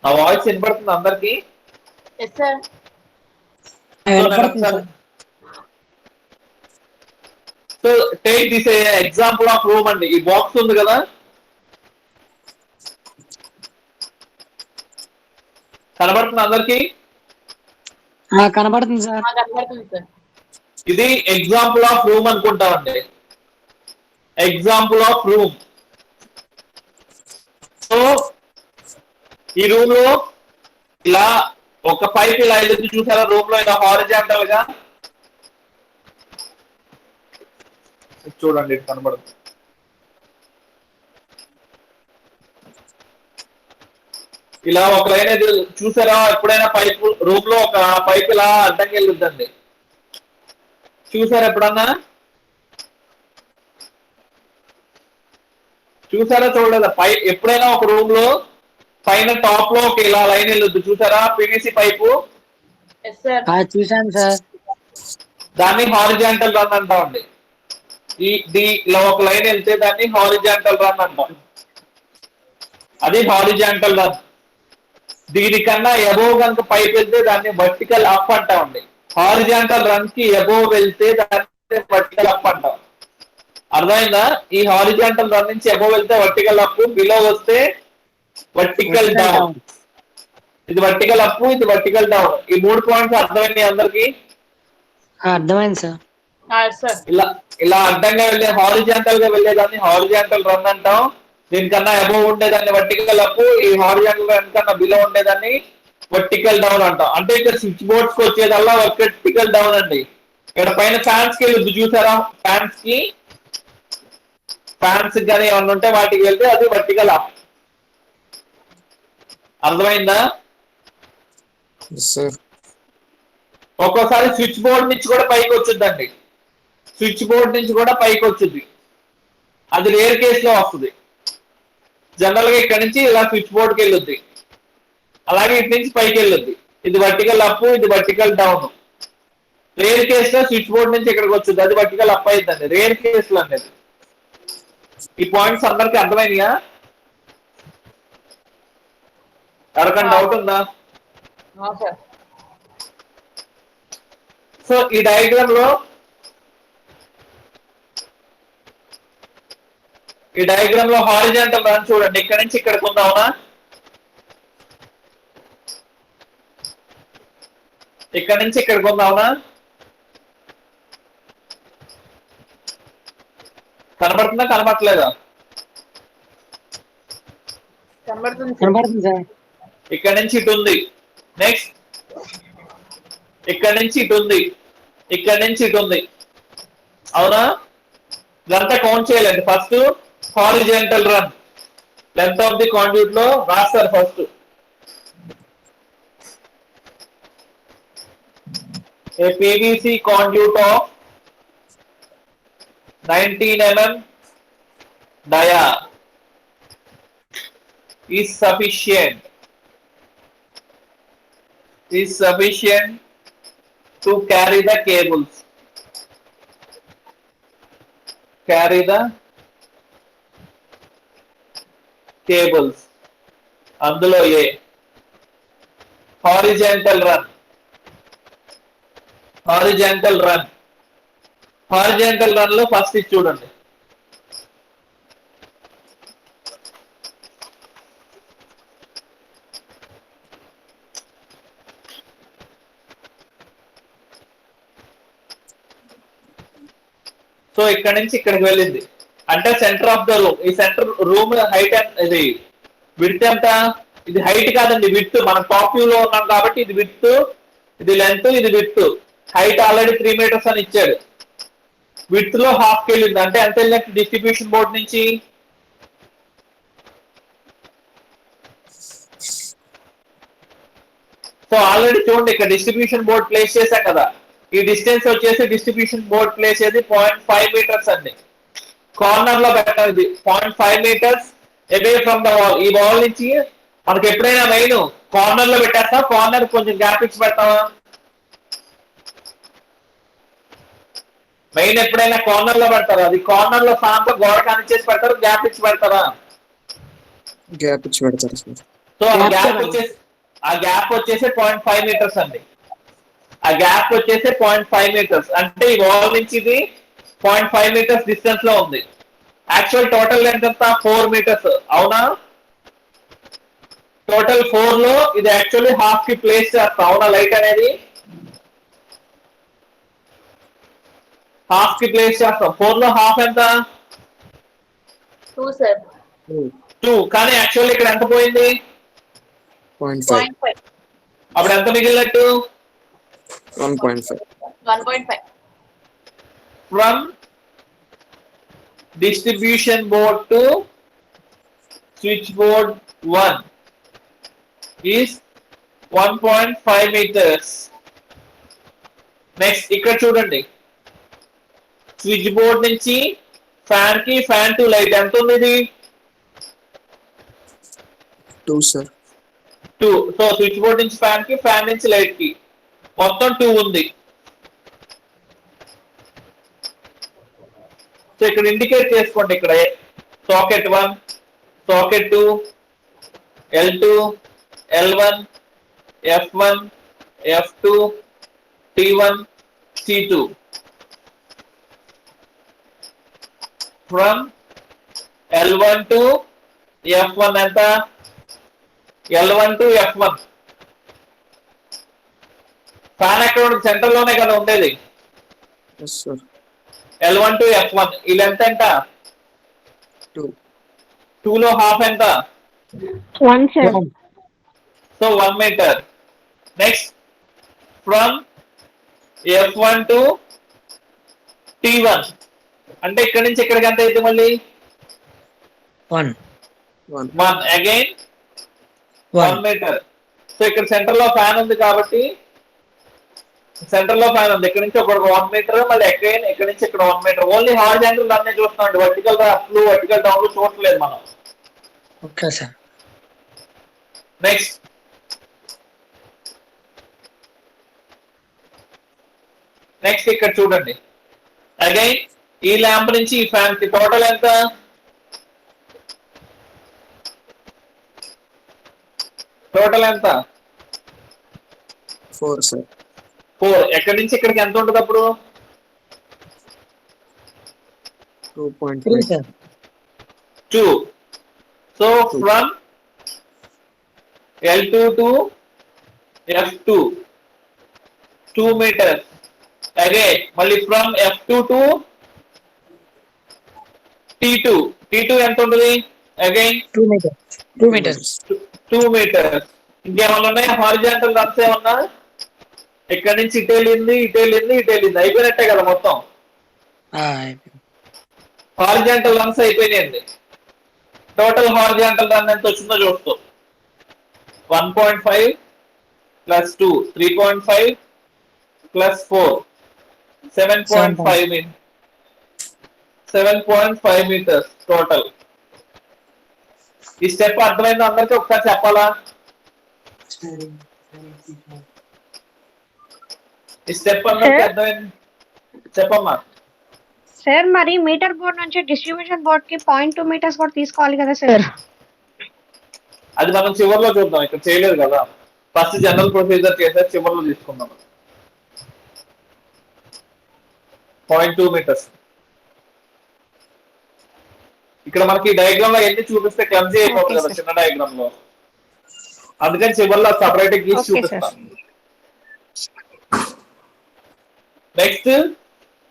ఆ వాయిస్ వినపడుతుంది అందరికి? Yes, sir. So take this example of room అండి. ఈ బాక్స్ ఉంది కదా, కనబడుతుంది అందరికి? కనబడుతుంది సార్. కనబడుతుంది సార్. ఇది ఎగ్జాంపుల్ ఆఫ్ రూమ్ అనుకుంటామండి. Example of room. సో ఈ రూమ్ లో ఇలా ఒక పైప్ ఇలా వెళ్ళి చూసారా, రూమ్ లో ఇలా హారిజాంటల్ గా చూడండి కనబడుతుంది. ఇలా ఒక లైన్ అయితే చూసారా ఎప్పుడైనా? పైపు రూమ్ లో ఒక పైప్ ఇలా అడ్డంగా వెళ్ళొద్దండి. చూసారా ఎప్పుడన్నా? చూసారా చూడలేదా? ఎప్పుడైనా ఒక రూమ్ లో పైన టాప్ లో ఒక ఇలా లైన్ వెళ్ళొద్దు చూసారా, పీవీసీ పైపు. Yes, sir. చూసాను సార్. దాన్ని హారిజాంటల్ రన్ అంటామండి. ఇలా ఒక లైన్ వెళ్తే దాన్ని హారిజాంటల్ రన్ అంటాం. అది హారిజాంటల్ రన్. దీనికన్నా ఎబోవ్ కనుక పైకి వెళ్తే దాన్ని వర్టికల్ అప్ అంటామండి. హారిజాంటల్ రన్ కి ఎబోవ్ వెళ్తే దాన్ని వర్టికల్ అప్ అంటాం. అర్థమైందా? ఈ హారిజాంటల్ రన్ నుంచి ఎబోవ్ వెళ్తే వర్టికల్ అప్, బిలో వస్తే వర్టికల్ డౌన్. ఇది వర్టికల్ అప్, ఇది వర్టికల్ డౌన్. ఈ 3 పాయింట్స్ అర్థమైంది అందరికి? అర్థమైంది సార్. సార్ ఇలా ఇలా అడ్డంగా వెళ్ళే హారిజాంటల్ గా వెళ్ళేదాన్ని హారిజాంటల్ రన్ అంటాం. దీనికన్నా అబోవ్ ఉండేదాన్ని వర్టికల్ అప్, ఈ హారిజాంటల్ రన్ కన్నా బిలో ఉండేదాన్ని వర్టికల్ డౌన్ అంటాం. అంటే ఇక్కడ స్విచ్ బోర్డ్స్ కి వచ్చేదల్లా వర్టికల్ డౌన్ అండి. ఇక్కడ పైన ఫ్యాన్స్ కి వెళ్ళి చూసారా? ఫ్యాన్స్ కానీ ఏమన్నా ఉంటే వాటికి వెళ్తే అది వర్టికల్ అప్. అర్థమైందా? ఒక్కోసారి స్విచ్ బోర్డ్ నుంచి కూడా పైకి వచ్చుద్దండి. స్విచ్ బోర్డ్ నుంచి కూడా పైకి వచ్చుద్ది. అది రేర్ కేసులో వస్తుంది. జనరల్ గా ఇక్కడ నుంచి ఇలా స్విచ్ బోర్డ్కి వెళ్ళొద్ది, అలాగే ఇటు నుంచి పైకి వెళ్ళొద్ది. ఇది వర్టికల్ అప్, ఇది వర్టికల్ డౌన్. రేర్ కేసులో స్విచ్ బోర్డ్ నుంచి ఇక్కడికి వచ్చింది, అది వర్టికల్ అప్ అయిద్దండి. రేర్ కేసులో అనేది. ఈ పాయింట్స్ అందరికి అర్థమైనయా? ఎవరికైనా డౌట్ ఉందా? సార్ సో ఈ డయాగ్రామ్ లో హారిజాంటల్ రన్ చూడండి. ఇక్కడ నుంచి ఇక్కడికి ఉందావునా? ఇక్కడ నుంచి ఇక్కడికి ఉందావునా? కనబడుతుందా కనబడట్లేదా? కనబడుతుంది సార్. ఇక్కడ నుంచి ఇటు ఉంది. నెక్స్ట్ ఇక్కడ నుంచి ఇటు ఉంది, ఇక్కడ నుంచి ఇటు ఉంది. అవునా? ఇదంతా కౌంట్ చేయాలండి. First horizontal run length of the conduit లో రాస్తారు. First a PVC conduit of 19 mm dia is sufficient to carry the cables. అందులో ఏ హారిజాంటల్ రన్ లో ఫస్ట్ ఇది చూడండి. సో ఇక్కడ నుంచి ఇక్కడికి వెళ్ళింది అంటే సెంటర్ ఆఫ్ ద రూమ్. ఈ సెంటర్ రూమ్ హైట్ ఇది విడ్త్ ఎంత? ఇది హైట్ కాదండి, విడ్త్. మనం టాప్ వ్యూ లో ఉన్నాం కాబట్టి ఇది విడ్త్, ఇది లెంత్, ఇది విడ్త్. హైట్ ఆల్రెడీ 3 meters అని ఇచ్చాడు. విడ్త్ లో హాఫ్ వెళ్ళింది అంటే ఎంత వెళ్ళినట్టు డిస్ట్రిబ్యూషన్ బోర్డ్ నుంచి? సో ఆల్రెడీ చూడండి ఇక్కడ డిస్ట్రిబ్యూషన్ బోర్డ్ ప్లేస్ చేశాం కదా. ఈ డిస్టెన్స్ వచ్చేసి డిస్ట్రిబ్యూషన్ బోర్డ్ ప్లేస్ చేసి 0.5 meters అండి. కార్నర్ లో పెట్టాలి. 0.5 meters away from the wall. ఈ వాల్ నుంచి మనకి ఎప్పుడైనా మెయిన్ కార్నర్ లో పెట్టేస్తా, కార్నర్ కొంచెం గ్యాప్ ఇచ్చి పెడతావా? మెయిన్ ఎప్పుడైనా కార్నర్ లో పెడతారు. అది కార్నర్ లో ఫ్యాన్ తో గోడ కనిచేసి పెడతారు, గ్యాప్ ఇచ్చి పెడతారా? గ్యాప్ ఇచ్చి పెడతారు సార్. సో ఆ గ్యాప్ వచ్చేసి 0.5 meters అండి. ఆ గ్యాప్ వచ్చేసి 0.5 meters అంటే ఈ వాల్ నుంచి ఇది 0.5 meters డిస్టెన్స్ లో ఉంది. యాక్చువల్ టోటల్ లెంత్ ఎంత? 4 meters. అవునా? టోటల్ 4 లో ఇది యాక్చువల్లీ హాఫ్ కి ప్లేస్ చేస్తాం. అవునా? లైట్ అనేది హాఫ్ కి ప్లేస్ చేస్తాం. 4 లో హాఫ్ ఎంత? 2 సార్. 2. కానీ యాక్చువల్లీ ఇక్కడ ఎంత పోయింది? 0.5. అప్పుడు ఎంత మిగిలినట్టు? 1.5. 1.5. From distribution board to switchboard 1 is 1.5 meters. Next ఇక్కడ చూడండి, స్విచ్ బోర్డ్ నుంచి ఫ్యాన్ కి, ఫ్యాన్ టు లైట్ ఎంత ఉంది? ఇది 2 సార్. 2. సో స్విచ్ బోర్డ్ నుంచి ఫ్యాన్ కి, ఫ్యాన్ నుంచి లైట్ కి మొత్తం 2 ఉంది. సో ఇక్కడ ఇండికేట్ చేసుకోండి. ఇక్కడ socket 1, socket 2, L2, L1, F1, F2, T1, T2. From L1 to F1 ఎంత? L1 to F1. ఫ్యాన్ ఎక్కడ ఉంటుంది? సెంటర్ లోనే కదా ఉండేది. Yes sir. L1 to F1 ఈ లెంత్ ఎంత? 2. 2 లో హాఫ్ ఎంత? 1 sir. సో 1 meter. Next from F1 to T1 అంటే ఇక్కడ నుంచి ఇక్కడికి ఎంత అయితే మళ్ళీ 1. 1 అగైన్ 1 మీటర్. సో ఇక్కడ సెంటర్ లో ఫ్యాన్ ఉంది కాబట్టి సెంటర్ లో ఫ్యాన్ ఉంది. ఇక్కడ నుంచి ఒక 1 మీటర్, మళ్ళీ అగైన్ ఇక్కడ నుంచి ఇక్కడ 1 మీటర్. ఓన్లీ హారిజాంటల్ దాన్ని చూస్తున్నాం, వర్టికల్ అప్లు వర్టికల్ డౌన్లు చూడట్లేదు మనం. Okay sir. నెక్స్ట్ ఇక్కడ చూడండి. అగైన్ ఈ ల్యాంప్ నుంచి ఈ ఫ్యాన్ కి టోటల్ ఎంత? టోటల్ ఎంత? 4 సార్. 4. ఎక్కడి నుంచి ఇక్కడికి ఎంత ఉంటుంది అప్పుడు? 2.3 sir. 2. So from L2 to F2 2 meters. Again మళ్ళీ ఫ్రమ్ F2 to T2 ఎంత ఉంటుంది? Again 2 meters. 2 meters. 2 meters. ఇంకేమన్నా ఉన్నాయి? హారిజాంటల్ రన్స్ ఏమన్నా? ఇక్కడ నుంచి ఇటు వెళ్ళింది, ఇటు వెళ్ళింది, ఇటు వెళ్ళింది, అయిపోయినట్టే కదా మొత్తం. హారిజాంటల్ రన్స్ అయిపోయినాయండి. టోటల్ హారిజాంటల్ రన్ ఎంత వచ్చిందో చూస్తూ 1.5 plus 2 3.5 plus 4 7.5 7.5 meters టోటల్. ఈ స్టెప్ అర్థమైందో అందరికీ? ఒకసారి చెప్పాలా? ఈ స్టెప్ అందరికీ అర్థమైంది? చెప్పమ్మా. సార్ మరి మీటర్ బోర్డ్ నుంచి డిస్ట్రిబ్యూషన్ బోర్డ్ కి 0.2 meters కూడా తీసుకోవాలి కదా సార్? అది మనం చివరిలో చూద్దాం, ఇక్కడ చేయలేదు కదా. ఫస్ట్ జనరల్ ప్రొసీజర్ చేసే చివరిలో తీసుకుందాం. 0.2 meters. ఇక్కడ మనకి డయాగ్రామ్ లో ఎన్ని చూపిస్తే క్లమ్జీ అయిపోతుంది కదా చిన్న డయాగ్రామ్ లో, అందుకని చివరిలో సపరేట్ గీసి చూపిస్తాం. నెక్స్ట్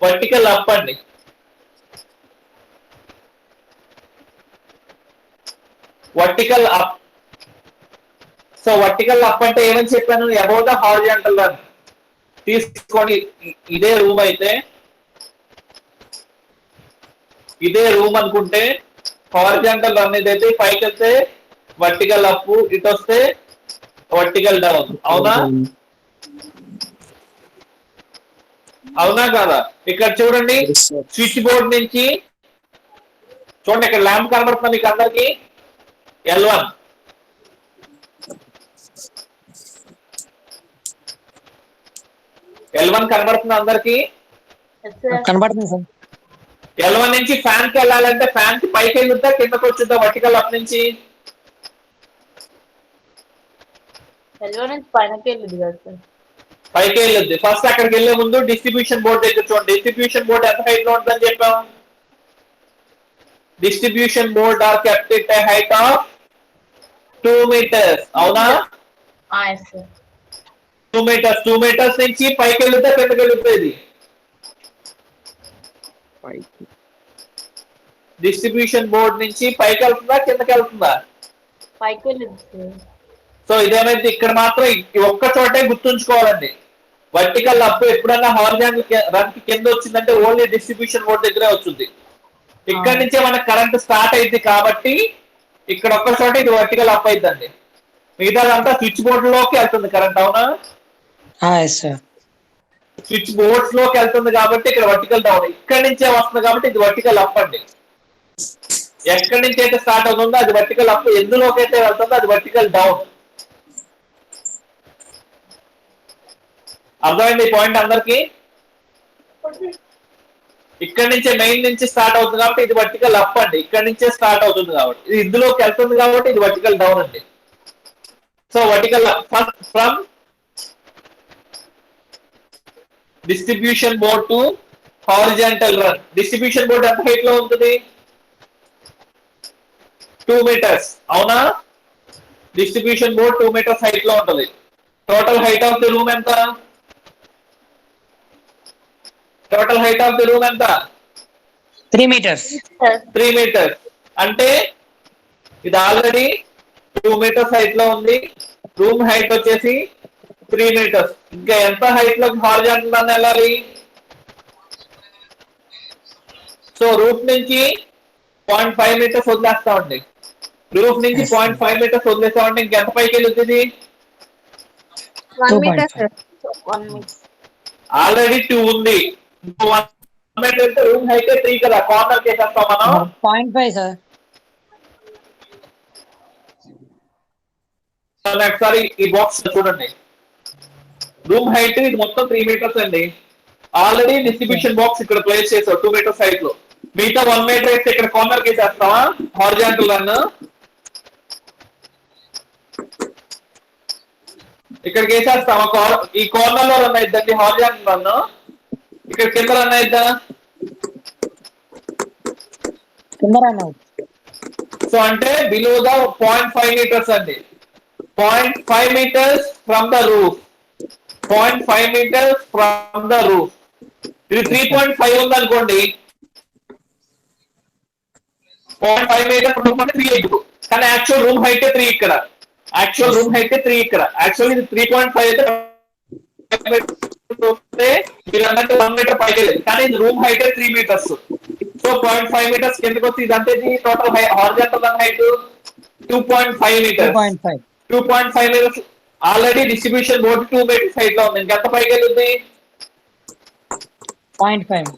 వర్టికల్ అప్ అండి. Vertical up. So vertical up అంటే ఏమని చెప్పాను? అబౌవ్ ద హారిజాంటల్ రన్ తీసుకోండి. ఇదే రూమ్ అయితే, ఇదే రూమ్ అనుకుంటే హారిజాంటల్ రన్ ఇదైతే పైకి వెళ్తే వర్టికల్ అప్, ఇటు వస్తే వర్టికల్ డౌన్. అవునా? అవునా కాదా? ఇక్కడ చూడండి, స్విచ్ బోర్డ్ నుంచి చూడండి, ఇక్కడ ల్యాంప్ కనబడుతుంది మీకు అందరికి. L1 కనబడుతుంది అందరికి? కనబడుతుంది సార్. L1 నుంచి ఫ్యాన్ కి వెళ్ళాలంటే ఫ్యాన్ కి పైకి వెళ్ళుద్దా కిందకి వచ్చుద్దా? వర్టికల్ అప్ నుంచి L1 నుంచి పైనకి వెళ్ళింది కదా సార్? పైకి వెళ్ళొద్ది. ఫస్ట్ అక్కడికి వెళ్లే ముందు డిస్ట్రిబ్యూషన్ బోర్డ్ దగ్గర చూడండి. డిస్ట్రిబ్యూషన్ బోర్డ్ ఎంత హైట్ లో ఉంటుందని చెప్పాం? Distribution board are kept at a height of 2 meters. అవునా? yes sir. 2 meters. 2 meters నుంచి పైకి వెళ్తే కిందకి వెళ్ళిపోయేది. డిస్ట్రిబ్యూషన్ బోర్డ్ నుంచి పైకి వెళ్తుందా కిందకి వెళ్తుందా? పైకి వెళ్ళింది సార్. సో ఇదేమైంది? ఇక్కడ మాత్రం ఒక్క చోటే గుర్తుంచుకోవాలండి. వర్టికల్ అప్ ఎప్పుడన్నా హారిజాంటల్ రన్ కి కింద వచ్చిందంటే ఓన్లీ డిస్ట్రిబ్యూషన్ బోర్డ్ దగ్గరే వచ్చింది. ఇక్కడ నుంచే మనకు కరెంట్ స్టార్ట్ అయింది కాబట్టి ఇక్కడ ఒక్క చోట ఇది వర్టికల్ అప్ అయిద్దండి. మిగతాదంతా స్విచ్ బోర్డ్ లోకి వెళ్తుంది కరెంట్. అవునా? స్విచ్ బోర్డ్స్ లోకి వెళ్తుంది కాబట్టి ఇక్కడ వర్టికల్ డౌన్. ఇక్కడి నుంచే వస్తుంది కాబట్టి ఇది వర్టికల్ అప్ అండి. ఎక్కడి నుంచి అయితే స్టార్ట్ అవుతుందో అది వర్టికల్ అప్, ఎందులోకి అయితే వెళ్తుందో అది వర్టికల్ డౌన్. అర్థమైంది ఈ పాయింట్ అందరికి? ఇక్కడ నుంచే మెయిన్ నుంచి స్టార్ట్ అవుతుంది కాబట్టి ఇది వర్టికల్ అప్ అండి. ఇక్కడ నుంచే స్టార్ట్ అవుతుంది కాబట్టి ఇది ఇందులోకి వెళ్తుంది కాబట్టి ఇది వర్టికల్ డౌన్ అండి. So vertical from distribution board to horizontal run. Distribution board ఎంత హైట్ లో ఉంటుంది? 2 meters. అవునా? డిస్ట్రిబ్యూషన్ బోర్డ్ 2 meters హైట్ లో ఉంటుంది. Total height of the room ఎంత? Total height of the room ఎంత? 3 meters. 3 meters. అంటే ఇది ఆల్రెడీ 2 meters హైట్ లో ఉంది. రూమ్ హైట్ వచ్చేసి 3 meters. ఇంకా ఎంత హైట్ లో హారిజాంటల్ రన్ వెళ్ళాలి? సో రూఫ్ నుంచి 0.5 meters వదిలేస్తామండి. రూఫ్ నుంచి 0.5 meters వదిలేస్తామంటే ఇంకెంత పైకి వెళ్ళుతుంది? 1 meter, sir. 1 meter. ఆల్రెడీ 2 ఉంది. 1 meter అంటే రూమ్ హైట్ 3 కదా, కార్నర్ కేసేస్తాం మనం. 0.5, sir. ఒకసారి ఈ బాక్స్ చూడండి. రూమ్ హైట్ ఇది మొత్తం 3 meters అండి. ఆల్రెడీ డిస్ట్రిబ్యూషన్ బాక్స్ ఇక్కడ ప్లేస్ చేసావు 2 meters హైట్ లో. మిగతా 1 meter అయితే ఇక్కడ కార్నర్ కేసేస్తావా? హారిజాంటల్ రన్ ఇక్కడికి వేసేస్తావా? ఈ కార్నర్ లో రన్ అయిద్దండి హారిజాంటల్ రన్. ఇక్కడ కింద రన్ అయిద్దా? సో అంటే బిలో ద 0.5 meters అండి. 0.5 meters from the roof. 0.5 meters from the roof. ఇది 3.5 ఉంది అనుకోండి. 0.5 meters రూమ్ అంటే 3 కానీ యాక్చువల్ రూమ్ హైట్ 3 ఇక్కడ. యాక్చువల్ రూమ్ హైట్ 3 ఇక్కడ. యాక్చువల్ ఇది 3.5 అయితే మీరు అన్నట్టు 1 meter పైకి వెళ్ళేది. కానీ ఇది room height 3 meters. So 0.5 meters కిందకి వచ్చి ఇదంటే total horizontal run height 2.5 meters. 2.5 meters already distribution board 2 meters height లో ఉంది. ఇంకెంత పైకి వెళ్ళుద్ది? 0.5.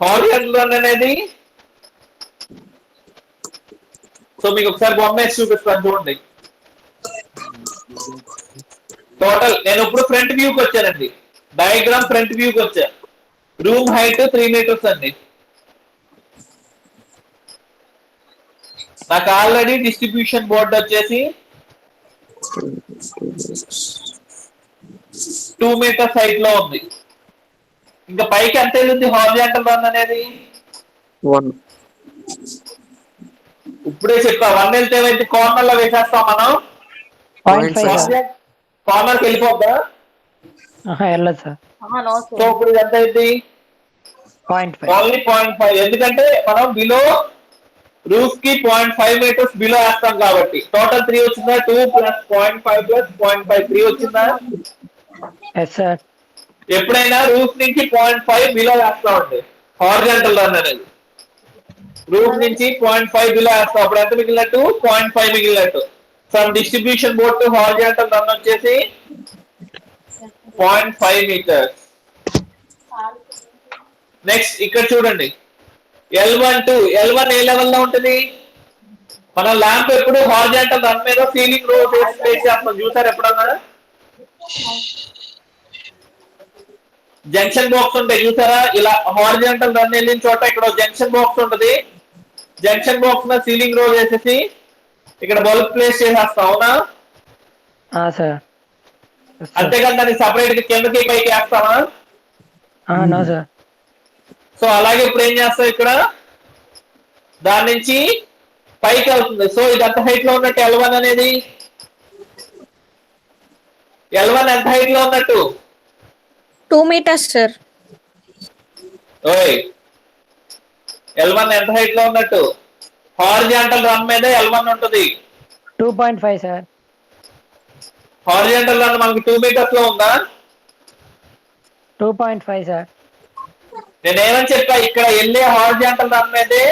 హారిజాంటల్ రన్ అనేది సో మీకు ఒకసారి బొమ్మ వేసి చూపిస్తాను చూడండి. టోటల్ నేను ఇప్పుడు ఫ్రంట్ వ్యూకి వచ్చానండి. డయాగ్రామ్ ఫ్రంట్ వ్యూకి వచ్చా. రూమ్ హైట్ 3 meters అండి. నాకు ఆల్రెడీ డిస్ట్రిబ్యూషన్ బోర్డు వచ్చేసి 2 meters హైట్ లో ఉంది. ఇంకా పైకి ఎంత వెళ్ళింది హారిజాంటల్ రన్ అనేది? 1. ఇప్పుడే చెప్పా 1 వెళ్తే ఏమైతే కార్నర్ లో వేసేస్తాం మనం. 0.5. కార్నర్కి వెళ్ళిపోద్దా? వెళ్ళదు సార్. No, so sir. ఇప్పుడు ఇది ఎంత అయింది? 0.5. ఓన్లీ 0.5. ఎందుకంటే మనం బిలో రూఫ్ కి 0.5 meters బిలో వేస్తాం కాబట్టి. టోటల్ 3 వచ్చిందా? 2 + 0.5 + 0.5 3 వచ్చిందా? Yes sir. ఎప్పుడైనా రూఫ్ నుంచి 0.5 బిలో వేస్తామండి హారిజాంటల్ రన్ అనేది. రూఫ్ నుంచి 0.5 బిలో వేస్తాం. అప్పుడు ఎంత మిగిలినట్టు? 0.5 మిగిలినట్టు. From distribution board to horizontal run వచ్చేసి 0.5 meters. నెక్స్ట్ ఇక్కడ చూడండి. L1 ఏ లెవెల్ లో ఉంటుంది? మన ల్యాంప్ ఎప్పుడు హారిజాంటల్ రన్ మీద సీలింగ్ రో ప్లేస్ చేస్తాం. చూసారు ఎప్పుడన్నా? జంక్షన్ బాక్స్ ఉంటాయి చూసారా? ఇలా హారిజాంటల్ రన్ వెళ్ళిన చోట ఇక్కడ జంక్షన్ బాక్స్ ఉంటుంది. జంక్షన్ బాక్స్ మీద సీలింగ్ రో చేసేసి ఇక్కడ బల్బ్ ప్లేస్ చేసేస్తాం. అవునా? సార్. అంతేకాదు దాన్ని సపరేట్ గా కిందకి పైకి వేస్తామా? No sir. సో అలాగే ఇప్పుడు ఏం చేస్తాం? ఇక్కడ దాని నుంచి పైకి వెళ్తుంది. సో ఇది ఎంత హైట్ లో ఉన్నట్టు? L1 అనేది L1 ఎంత హైట్ లో ఉన్నట్టు? 2 meters, sir. ఓయ్ L1 ఎంత హైట్ లో ఉన్నట్టు? హారిజాంటల్ రన్ మీద L1 ఉంటుంది. 2.5 సార్. హారిజాంటల్ రన్ మనకి 2 meters లో ఉందా? 2.5 సార్. నేనేమని చెప్పా? ఇక్కడ వెళ్ళే హారిజాంటల్ రన్ మీదే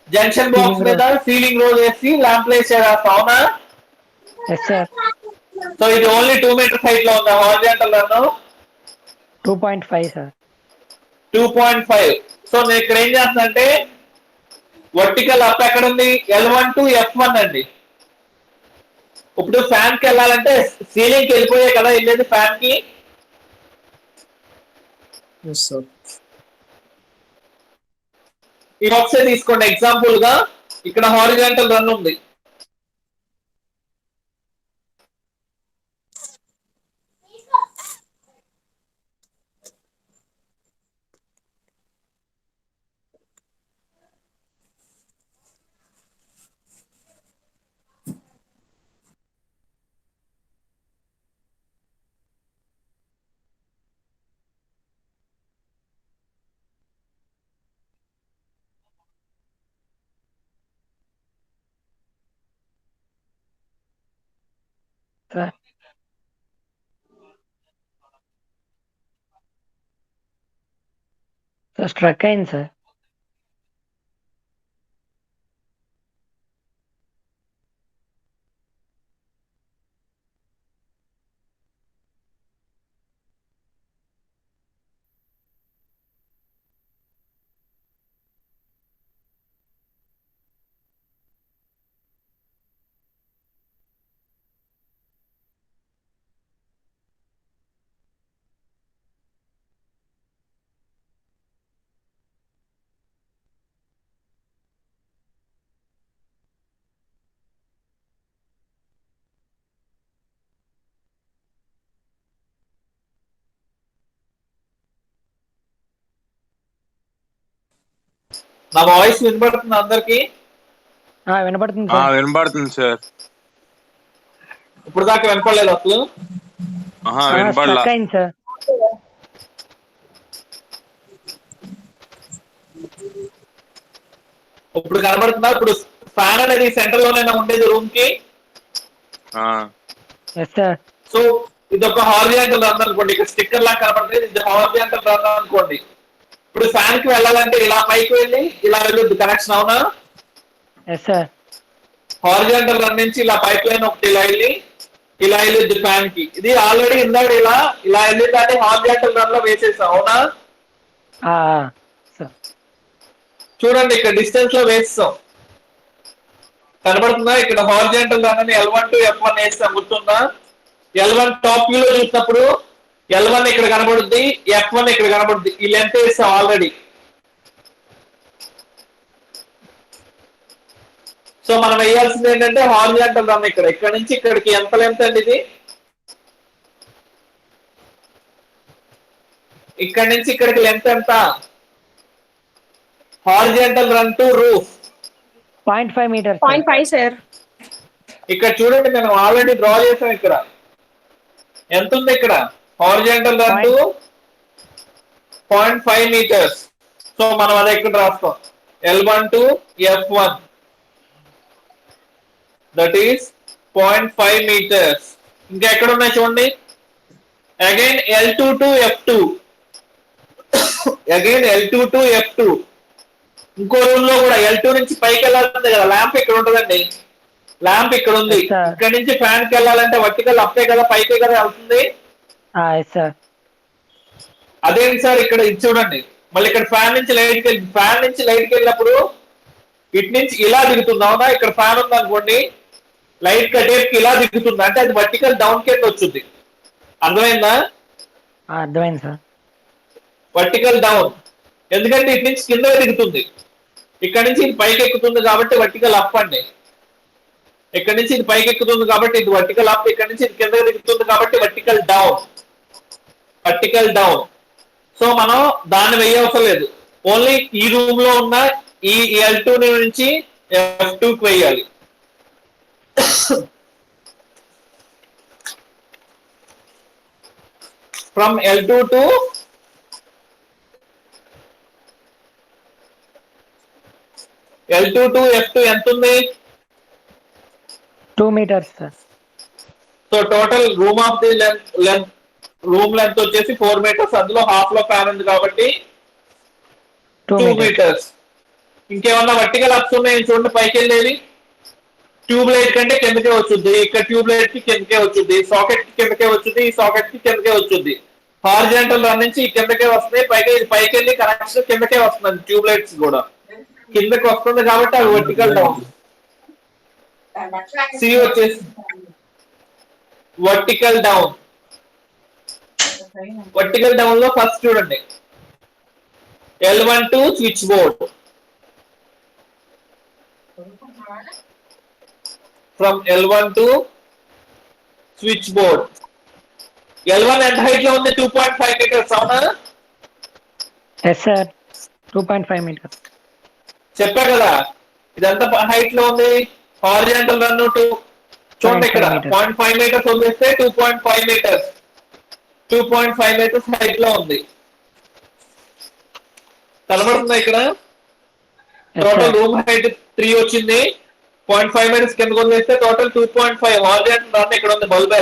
జంక్షన్ బాక్స్ మీద సీలింగ్ రో చేసి ల్యాంప్ ప్లేస్ చేస్తాం. అవునా? Yes sir. సో ఇది ఓన్లీ 2 meters హైట్ లో ఉందా హారిజాంటల్ రన్? 2.5 సార్. 2.5. సో నేను ఇక్కడ ఏం చేస్తున్నా అంటే వర్టికల్ అప్ ఎక్కడ ఉంది? L1 to F1 అండి. ఇప్పుడు ఫ్యాన్ కి వెళ్ళాలంటే సీలింగ్ కి వెళ్ళిపోయే కదా వెళ్ళేది ఫ్యాన్ కి. Yes, sir. ఈ బాక్స్ తీసుకోండి ఎగ్జాంపుల్ గా. ఇక్కడ హారిజాంటల్ రన్ ఉంది. సార్ సార్ స్ట్రక్ అయింది సార్. నా వాయిస్ వినపడుతుంది అందరికి? వినపడుతుంది సార్. వినపడుతుంది సార్. ఇప్పుడు దాకా వినపడలేదు అసలు? వినపడలా. స్ట్రక్ అయింది సార్. ఇప్పుడు కనబడుతుందా? ఇప్పుడు ఫ్యాన్ అనేది సెంటర్ లోనే ఉండేది రూమ్ కి. Yes sir. సో ఇది ఒక హారిజాంటల్ రన్ అనుకోండి. ఇక్కడ స్టిక్కర్ లాగా కనబడుతుంది, ఇది హారిజాంటల్ రన్ అనుకోండి. ఇప్పుడు ఫ్యాన్ కి వెళ్ళాలంటే ఇలా పైకి వెళ్ళి ఇలా వెళ్ళొద్దు, కనెక్షన్ అవునా? Yes sir. హారిజాంటల్ రన్ నుంచి ఇలా పైప్ లైన్ ఒకటి ఇలా వెళ్ళొద్దు ఫ్యాన్ కి. ఇది ఆల్రెడీ ఇందాక ఇలా వెళ్ళిందంటే హారిజాంటల్ రన్ లో వేసేసాం, అవునా? సార్ చూడండి ఇక్కడ డిస్టెన్స్ లో వేస్తాం, కనబడుతుందా? ఇక్కడ హారిజాంటల్ రన్ అని L1 to F1 వేస్తాం, గుర్తుందా? L1 టాప్ వ్యూ లో చూసినప్పుడు L1 ఇక్కడ కనబడుద్ది, F1 ఇక్కడ కనబడుద్ది. ఈ లెంత్ వేస్తాం ఆల్రెడీ. సో మనం వేయాల్సింది ఏంటంటే హారిజాంటల్ రన్. ఇక్కడ నుంచి ఇక్కడికి ఎంత లెంత్ అండి ఇది? ఇక్కడ నుంచి ఇక్కడికి లెంత్ ఎంత? Horizontal run to roof 0.5 meter. 0.5 sir. ఇక్కడ చూడండి మనం ఆల్రెడీ డ్రా చేసాం. ఇక్కడ ఎంత ఉంది? ఇక్కడ horizontal run to 0.5 meters. So మనం అదే ఇక్కడ రాస్తాం, L1 to F1 that is 0.5 metres. ఇంకా ఎక్కడ ఉన్నాయి చూడండి, again L2 to F2, again L2 to F2. ఇంకో రూమ్ లో కూడా L2 నుంచి పైకి వెళ్ళాలంటే కదా, ల్యాంప్ ఇక్కడ ఉంటుందండి. ల్యాంప్ ఇక్కడ ఉంది. ఇక్కడ నుంచి ఫ్యాన్ కి వెళ్ళాలంటే వర్టికల్ అప్పే కదా, పైకే కదా వెళ్తుంది. అదేంటి సార్ ఇక్కడ ఇది చూడండి, మళ్ళీ ఇక్కడ ఫ్యాన్ నుంచి లైట్కి వెళ్ళినప్పుడు ఇటు నుంచి ఇలా దిగుతుంది, అవునా? ఇక్కడ ఫ్యాన్ ఉంది అనుకోండి, లైట్ కటేప్ ఇలా దిగుతుంది అంటే అది వర్టికల్ డౌన్ కింద వచ్చింది. అర్థమైందా? అర్థమైంది సార్. వర్టికల్ డౌన్, ఎందుకంటే ఇటు నుంచి కింద దిగుతుంది, ఇక్కడ నుంచి ఇది పైకి ఎక్కుతుంది కాబట్టి వర్టికల్ అప్ అండి. ఇక్కడ నుంచి ఇది పైకి ఎక్కుతుంది కాబట్టి ఇది వర్టికల్ అప్, ఇక్కడ నుంచి ఇది కింద దిగుతుంది కాబట్టి vertical down. Vertical down. So మనం దాన్ని వేయవసరం లేదు, ఓన్లీ ఈ రూమ్ లో ఉన్న ఈ L2 నుంచి F2 కి వేయాలి. ఫ్రమ్ L2 to F2 ఎంత ఉంది? 2 meters sir. So total room of the room length వచ్చేసి 4 మీటర్స్. అందులో హాఫ్ లో ఫ్యాన్ ఉంది కాబట్టి 2 మీటర్స్. ఇంకేమన్నా వర్టికల్ అప్స్ ఉన్నాయి చూడండి, పైకి వెళ్ళేది. ట్యూబ్ లైట్ కంటే కిందకే వచ్చుద్ది, ఇక్కడ ట్యూబ్ లైట్ కి కిందకే వచ్చుద్ది, సాకెట్ కి కిందకే వచ్చుద్ది, ఈ సాకెట్ కి కిందకే వచ్చుద్ది. హారిజాంటల్ రన్ నుంచి కిందకే వస్తున్నాయి, పైకి వెళ్ళి కనెక్షన్ కిందకే వస్తుంది. ట్యూబ్ లైట్స్ కూడా కిందకి వస్తుంది కాబట్టి అవి వర్టికల్ డౌన్. సి వచ్చేసి వర్టికల్ డౌన్. వర్టికల్ డౌన్ లో ఫస్ట్ చూడండి, L1 to switch board. From L1 to switch board. L1 ఎంత హైట్ లో ఉంది? 2.5 మీటర్స్. అవునా? Yes sir 2.5 meters. చెప్పా కదా, ఇదంతా హైట్ లో ఉంది. హారిజాంటల్ రన్ చూడండి ఇక్కడ 0.5 మీటర్స్ వదిలేస్తే 2.5 మీటర్స్, 2.5 మీటర్స్ హైట్ లో ఉంది. కనబడుతుందా ఇక్కడ? Yes, total sir. Room height 3 వచ్చింది. 0.5 మీటర్స్ కింద వదిలేస్తే టోటల్ 2.5. హారిజాంటల్ రన్ ఇక్కడ ఉంది. బల్బ్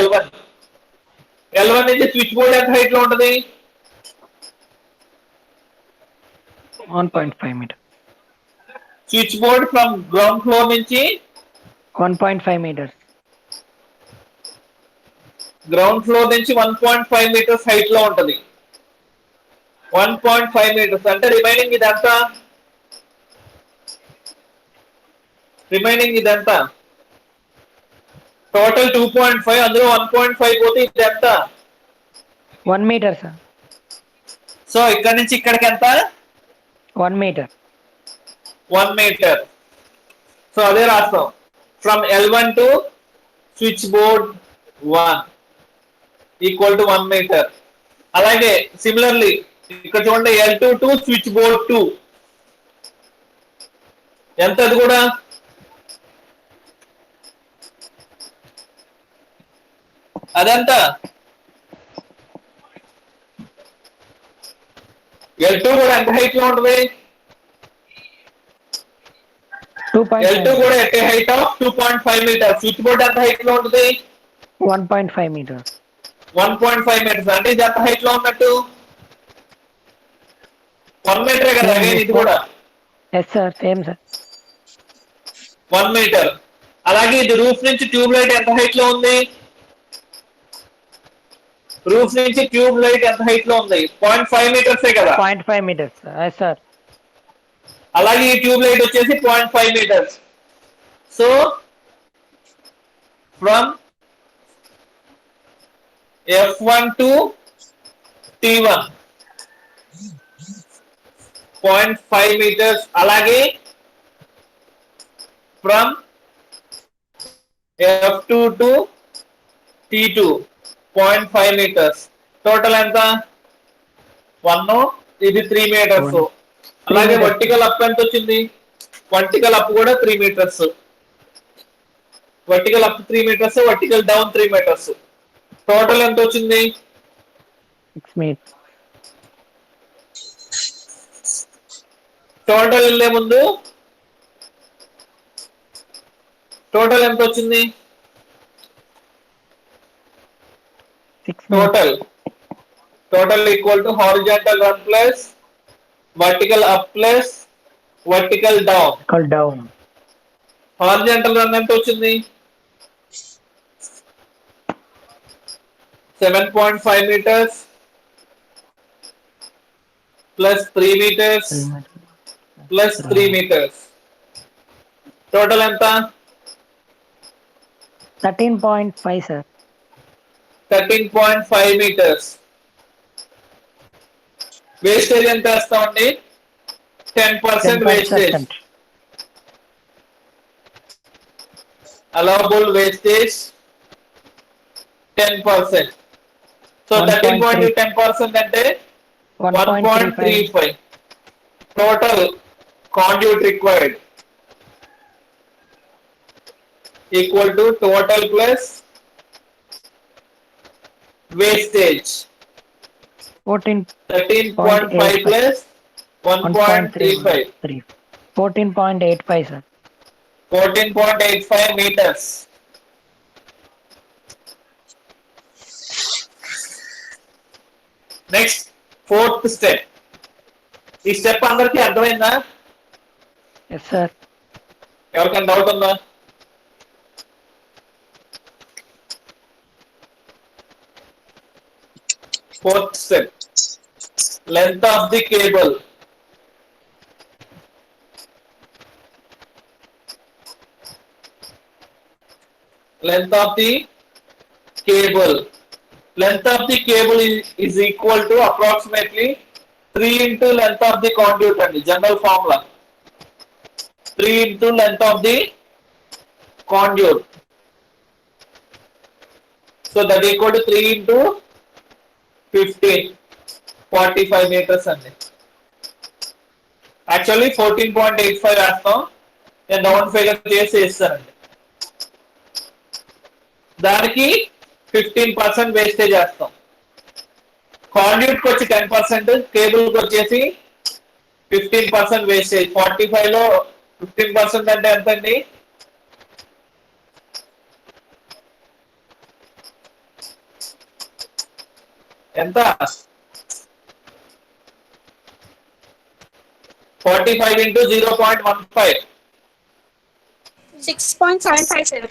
L1 నుంచి స్విచ్ బోర్డ్ ఎంత హైట్ లో ఉంటది? 1.5 meters. Switch board from ground floor నుంచి 1.5 meters. గ్రౌండ్ ఫ్లోర్ నుంచి 1.5 మీటర్స్ హైట్ లో ఉంటది. 1.5 మీటర్స్ అంటే రిమైనింగ్ ఇదంతా, టోటల్ 2.5, అందులో 1.5 పోతే ఇది ఎంత? 1 meter sir. సో ఇక్కడ నుంచి ఇక్కడికి ఎంత? 1 meter. 1 మీటర్. సో అదే రాస్తాం, from L1 to switch board 1 equal to 1 meter. అలాగే సిమిలర్లీ ఇక్కడ చూడండి, L2 టు స్విచ్ బోర్డ్ 2 ఎంత? అది కూడా అదంతా L2 కూడా ఎంత హైట్ లో ఉంటుంది? 2.5. L2 కూడా at height of 2.5 meter. Switch board ఎంత హైట్ లో ఉంటుంది? 1.5 meters. 1.5 మీటర్స్. అంటే ఇది ఎంత హైట్ లో ఉన్నట్టు? 1 మీటరే కదా. అగైన్ ఇది కూడా Yes sir, same sir. 1 meter. అలాగే ఇది రూఫ్ నుంచి ట్యూబ్ లైట్ ఎంత హైట్ లో ఉంది? రూఫ్ నుంచి ట్యూబ్ లైట్ ఎంత హైట్ లో ఉంది? 0.5 మీటర్సే కదా. 0.5 meters. Yes sir. అలాగే ఈ ట్యూబ్ లైట్ వచ్చేసి 0.5 meters. So from F1 to T1 0.5 meters. అలాగే from F2 to T2 0.5 meters. Total ఎంత? 1. ఇది 3 meters. అలాగే వర్టికల్ అప్ ఎంత వచ్చింది? వర్టికల్ అప్ కూడా 3 meters. Vertical up 3 meters, vertical down 3 meters. Total ఎంత వచ్చింది? 6 meters. టోటల్ వెళ్ళే ముందు టోటల్ ఎంత వచ్చింది? 6 meters. Total equal to horizontal run plus vertical up plus vertical down. Call down. Horizontal run ఎంత వచ్చింది? 7.5 meters plus 3 meters 3 meters. Plus 3 meters. Total ఎంత? 13.5 sir. 13.5 meters. వేస్టేజ్ ఎంత వేస్తామండి? 10% వేస్టేజ్. 10%. allowable wastage 10%. So 13 10% అంటే 1.35. Total conduit required equal to total plus wastage 13.5 plus 1.35. 14.85 sir. 14.85 meters. Next, fourth step. ఈ స్టెప్ అందరికి అర్థమైందా? Yes sir. ఎవరికైనా డౌట్ ఉందా? Fourth step, length of the cable. Length of the cable. Length of the cable is equal to approximately 3 into length of the conduit and general formula. 3 into length of the conduit. So that equal to 3 into 15, 45 meters అండి. యాక్చువల్లీ 14.85 వేస్తాం, నేను డౌన్ ఫిగర్ చేసి ఇస్తానండి. దానికి 15% వేస్టేజ్ వేస్తాం. కాండ్యూట్ కి వచ్చి 10%, కేబుల్ కి వచ్చేసి 15% వేస్టేజ్. 45 లో 15% అంటే ఎంత అండి? ఎంత? 45 into 0.15. 6.75, sir.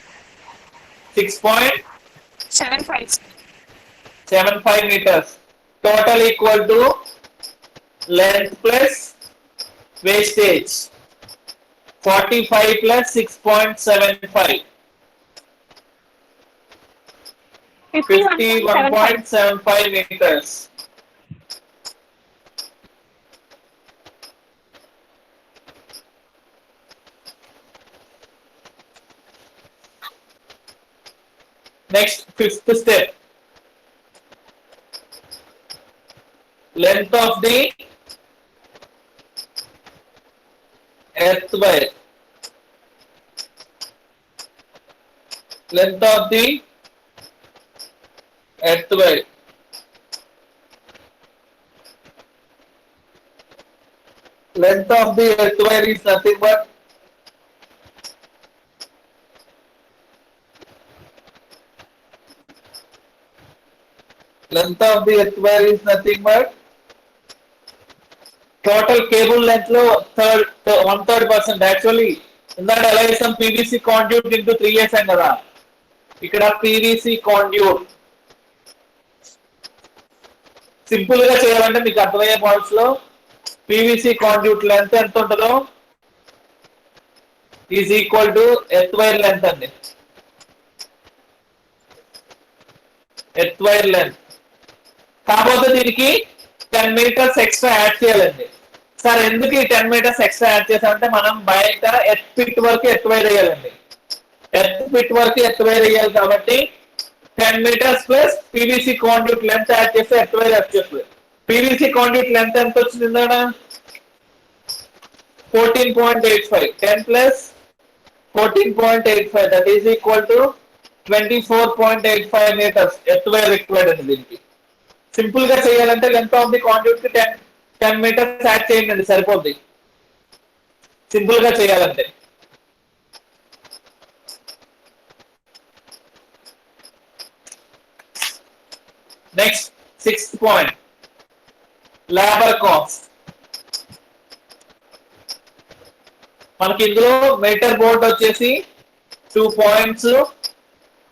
6.75 meters. Total equal to length plus wastage. 45 plus 6.75. 51.75 meters. Next, fifth step. Length of the earth wire. Length of the earth wire. Length of the earth wire is nothing but total cable length లో 1/3%. యాక్చువల్లీ ఇందాక ఎలా చేసాం, పీవీసీ కాండ్యూట్ ఇంటూ 3 చేసాం కదా, ఇక్కడ పీవీసీ కాండ్యూట్ సింపుల్ గా చేయాలంటే మీకు అర్థమయ్యే పాయింట్స్ లో పీవీసీ కాండ్యూట్ లెంత్ ఎంత ఉంటుందో is equal to earth wire length అండి. ఎర్త్ వైర్ లెంత్ కాకపోతే దీనికి 10 meters ఎక్స్ట్రా యాడ్ చేయాలండి. సార్ ఎందుకు ఈ 10 meters ఎక్స్ట్రా యాడ్ చేసామంటే మనం బయట ఎర్త్ పిట్ వరకు ఎర్త్ వైర్ వేయాలండి. ఎర్త్ పిట్ వరకు ఎర్త్ వైర్ వేయాలి కాబట్టి 10 meters plus PVC conduit length add చేస్తే ఎర్త్ వైర్ వచ్చేస్తుంది. పీవీసీ కాండ్యూట్ లెంత్ ఎంత వచ్చింది? 14.85. 10 plus 14.85, that is equal to 24.85 meters earth wire required అండి. దీనికి సింపుల్ గా చేయాలంటే లెంత్ ఆఫ్ ది కాండ్యూట్ కి 10 meters యాడ్ చేయండి, సరిపోద్ది సింపుల్ గా చేయాలంటే. Next 6th point, labour cost. మనకి ఇందులో మీటర్ బోర్డ్ వచ్చేసి 2 points,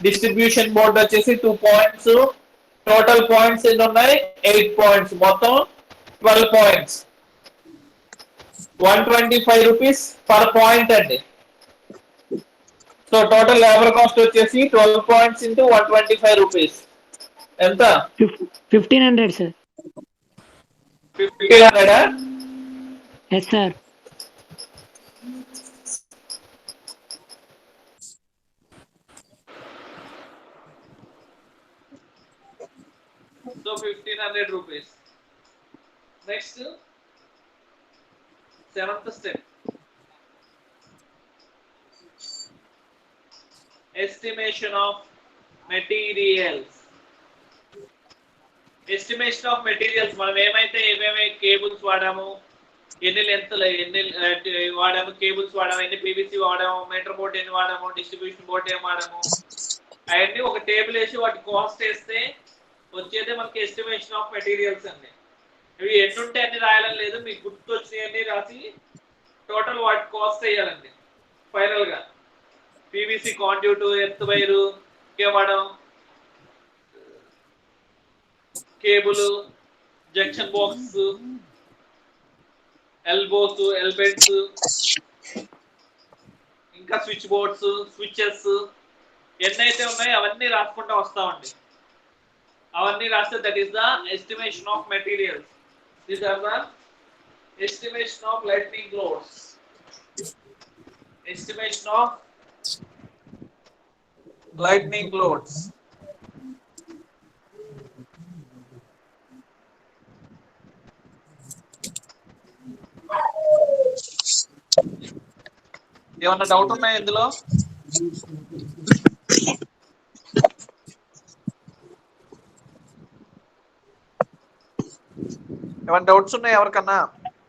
డిస్ట్రిబ్యూషన్ బోర్డ్ వచ్చేసి 2 points, టోటల్ పాయింట్స్ ఎన్ని ఉన్నాయి? 8 points, మొత్తం 12 points. 125 rupees per point అండి. సో టోటల్ లేబర్ కాస్ట్ వచ్చేసి 12 points into 125 rupees ఎంత? 1500, sir. 1500. Yes, sir. So 1500 rupees. Next, 7th step. Estimation of materials. Estimation of materials. మనం ఏమైతే ఏమేమి కేబుల్స్ వాడాము, ఎన్ని లెంత్ ఎన్ని వాడాము, కేబుల్స్ వాడాము, ఎన్ని పీవీసీ వాడాము, మీటర్ బోర్డ్ ఎన్ని వాడాము, డిస్ట్రిబ్యూషన్ బోర్డ్ ఏం వాడాము, అవన్నీ ఒక టేబుల్ వేసి వాటి కాస్ట్ వేస్తే వచ్చేదే మనకి ఎస్టిమేషన్ ఆఫ్ మెటీరియల్స్ అండి. ఇవి ఎన్ని ఉంటే అన్ని రాయాలని లేదు, మీకు గుర్తు వచ్చినవన్నీ రాసి టోటల్ వాటి కాస్ట్ వేయాలండి. ఫైనల్ గా పీవీసీ కాండ్యూట్, ఎర్త్ వైరు, ఇంకేమడం cable, junction box, elbows, L bends, ఇంకా స్విచ్ బోర్డ్స్, స్విచెస్ ఎన్నైతే ఉన్నాయో అవన్నీ రాసుకుంటూ వస్తామండి. అవన్నీ రాస్తే that is the estimation of materials. These are the estimation of lightning loads, estimation of lightning loads. ఏమన్నా డౌట్ ఉన్నాయా ఇందులో? ఏమన్నా డౌట్స్ ఉన్నాయా ఎవరికన్నా?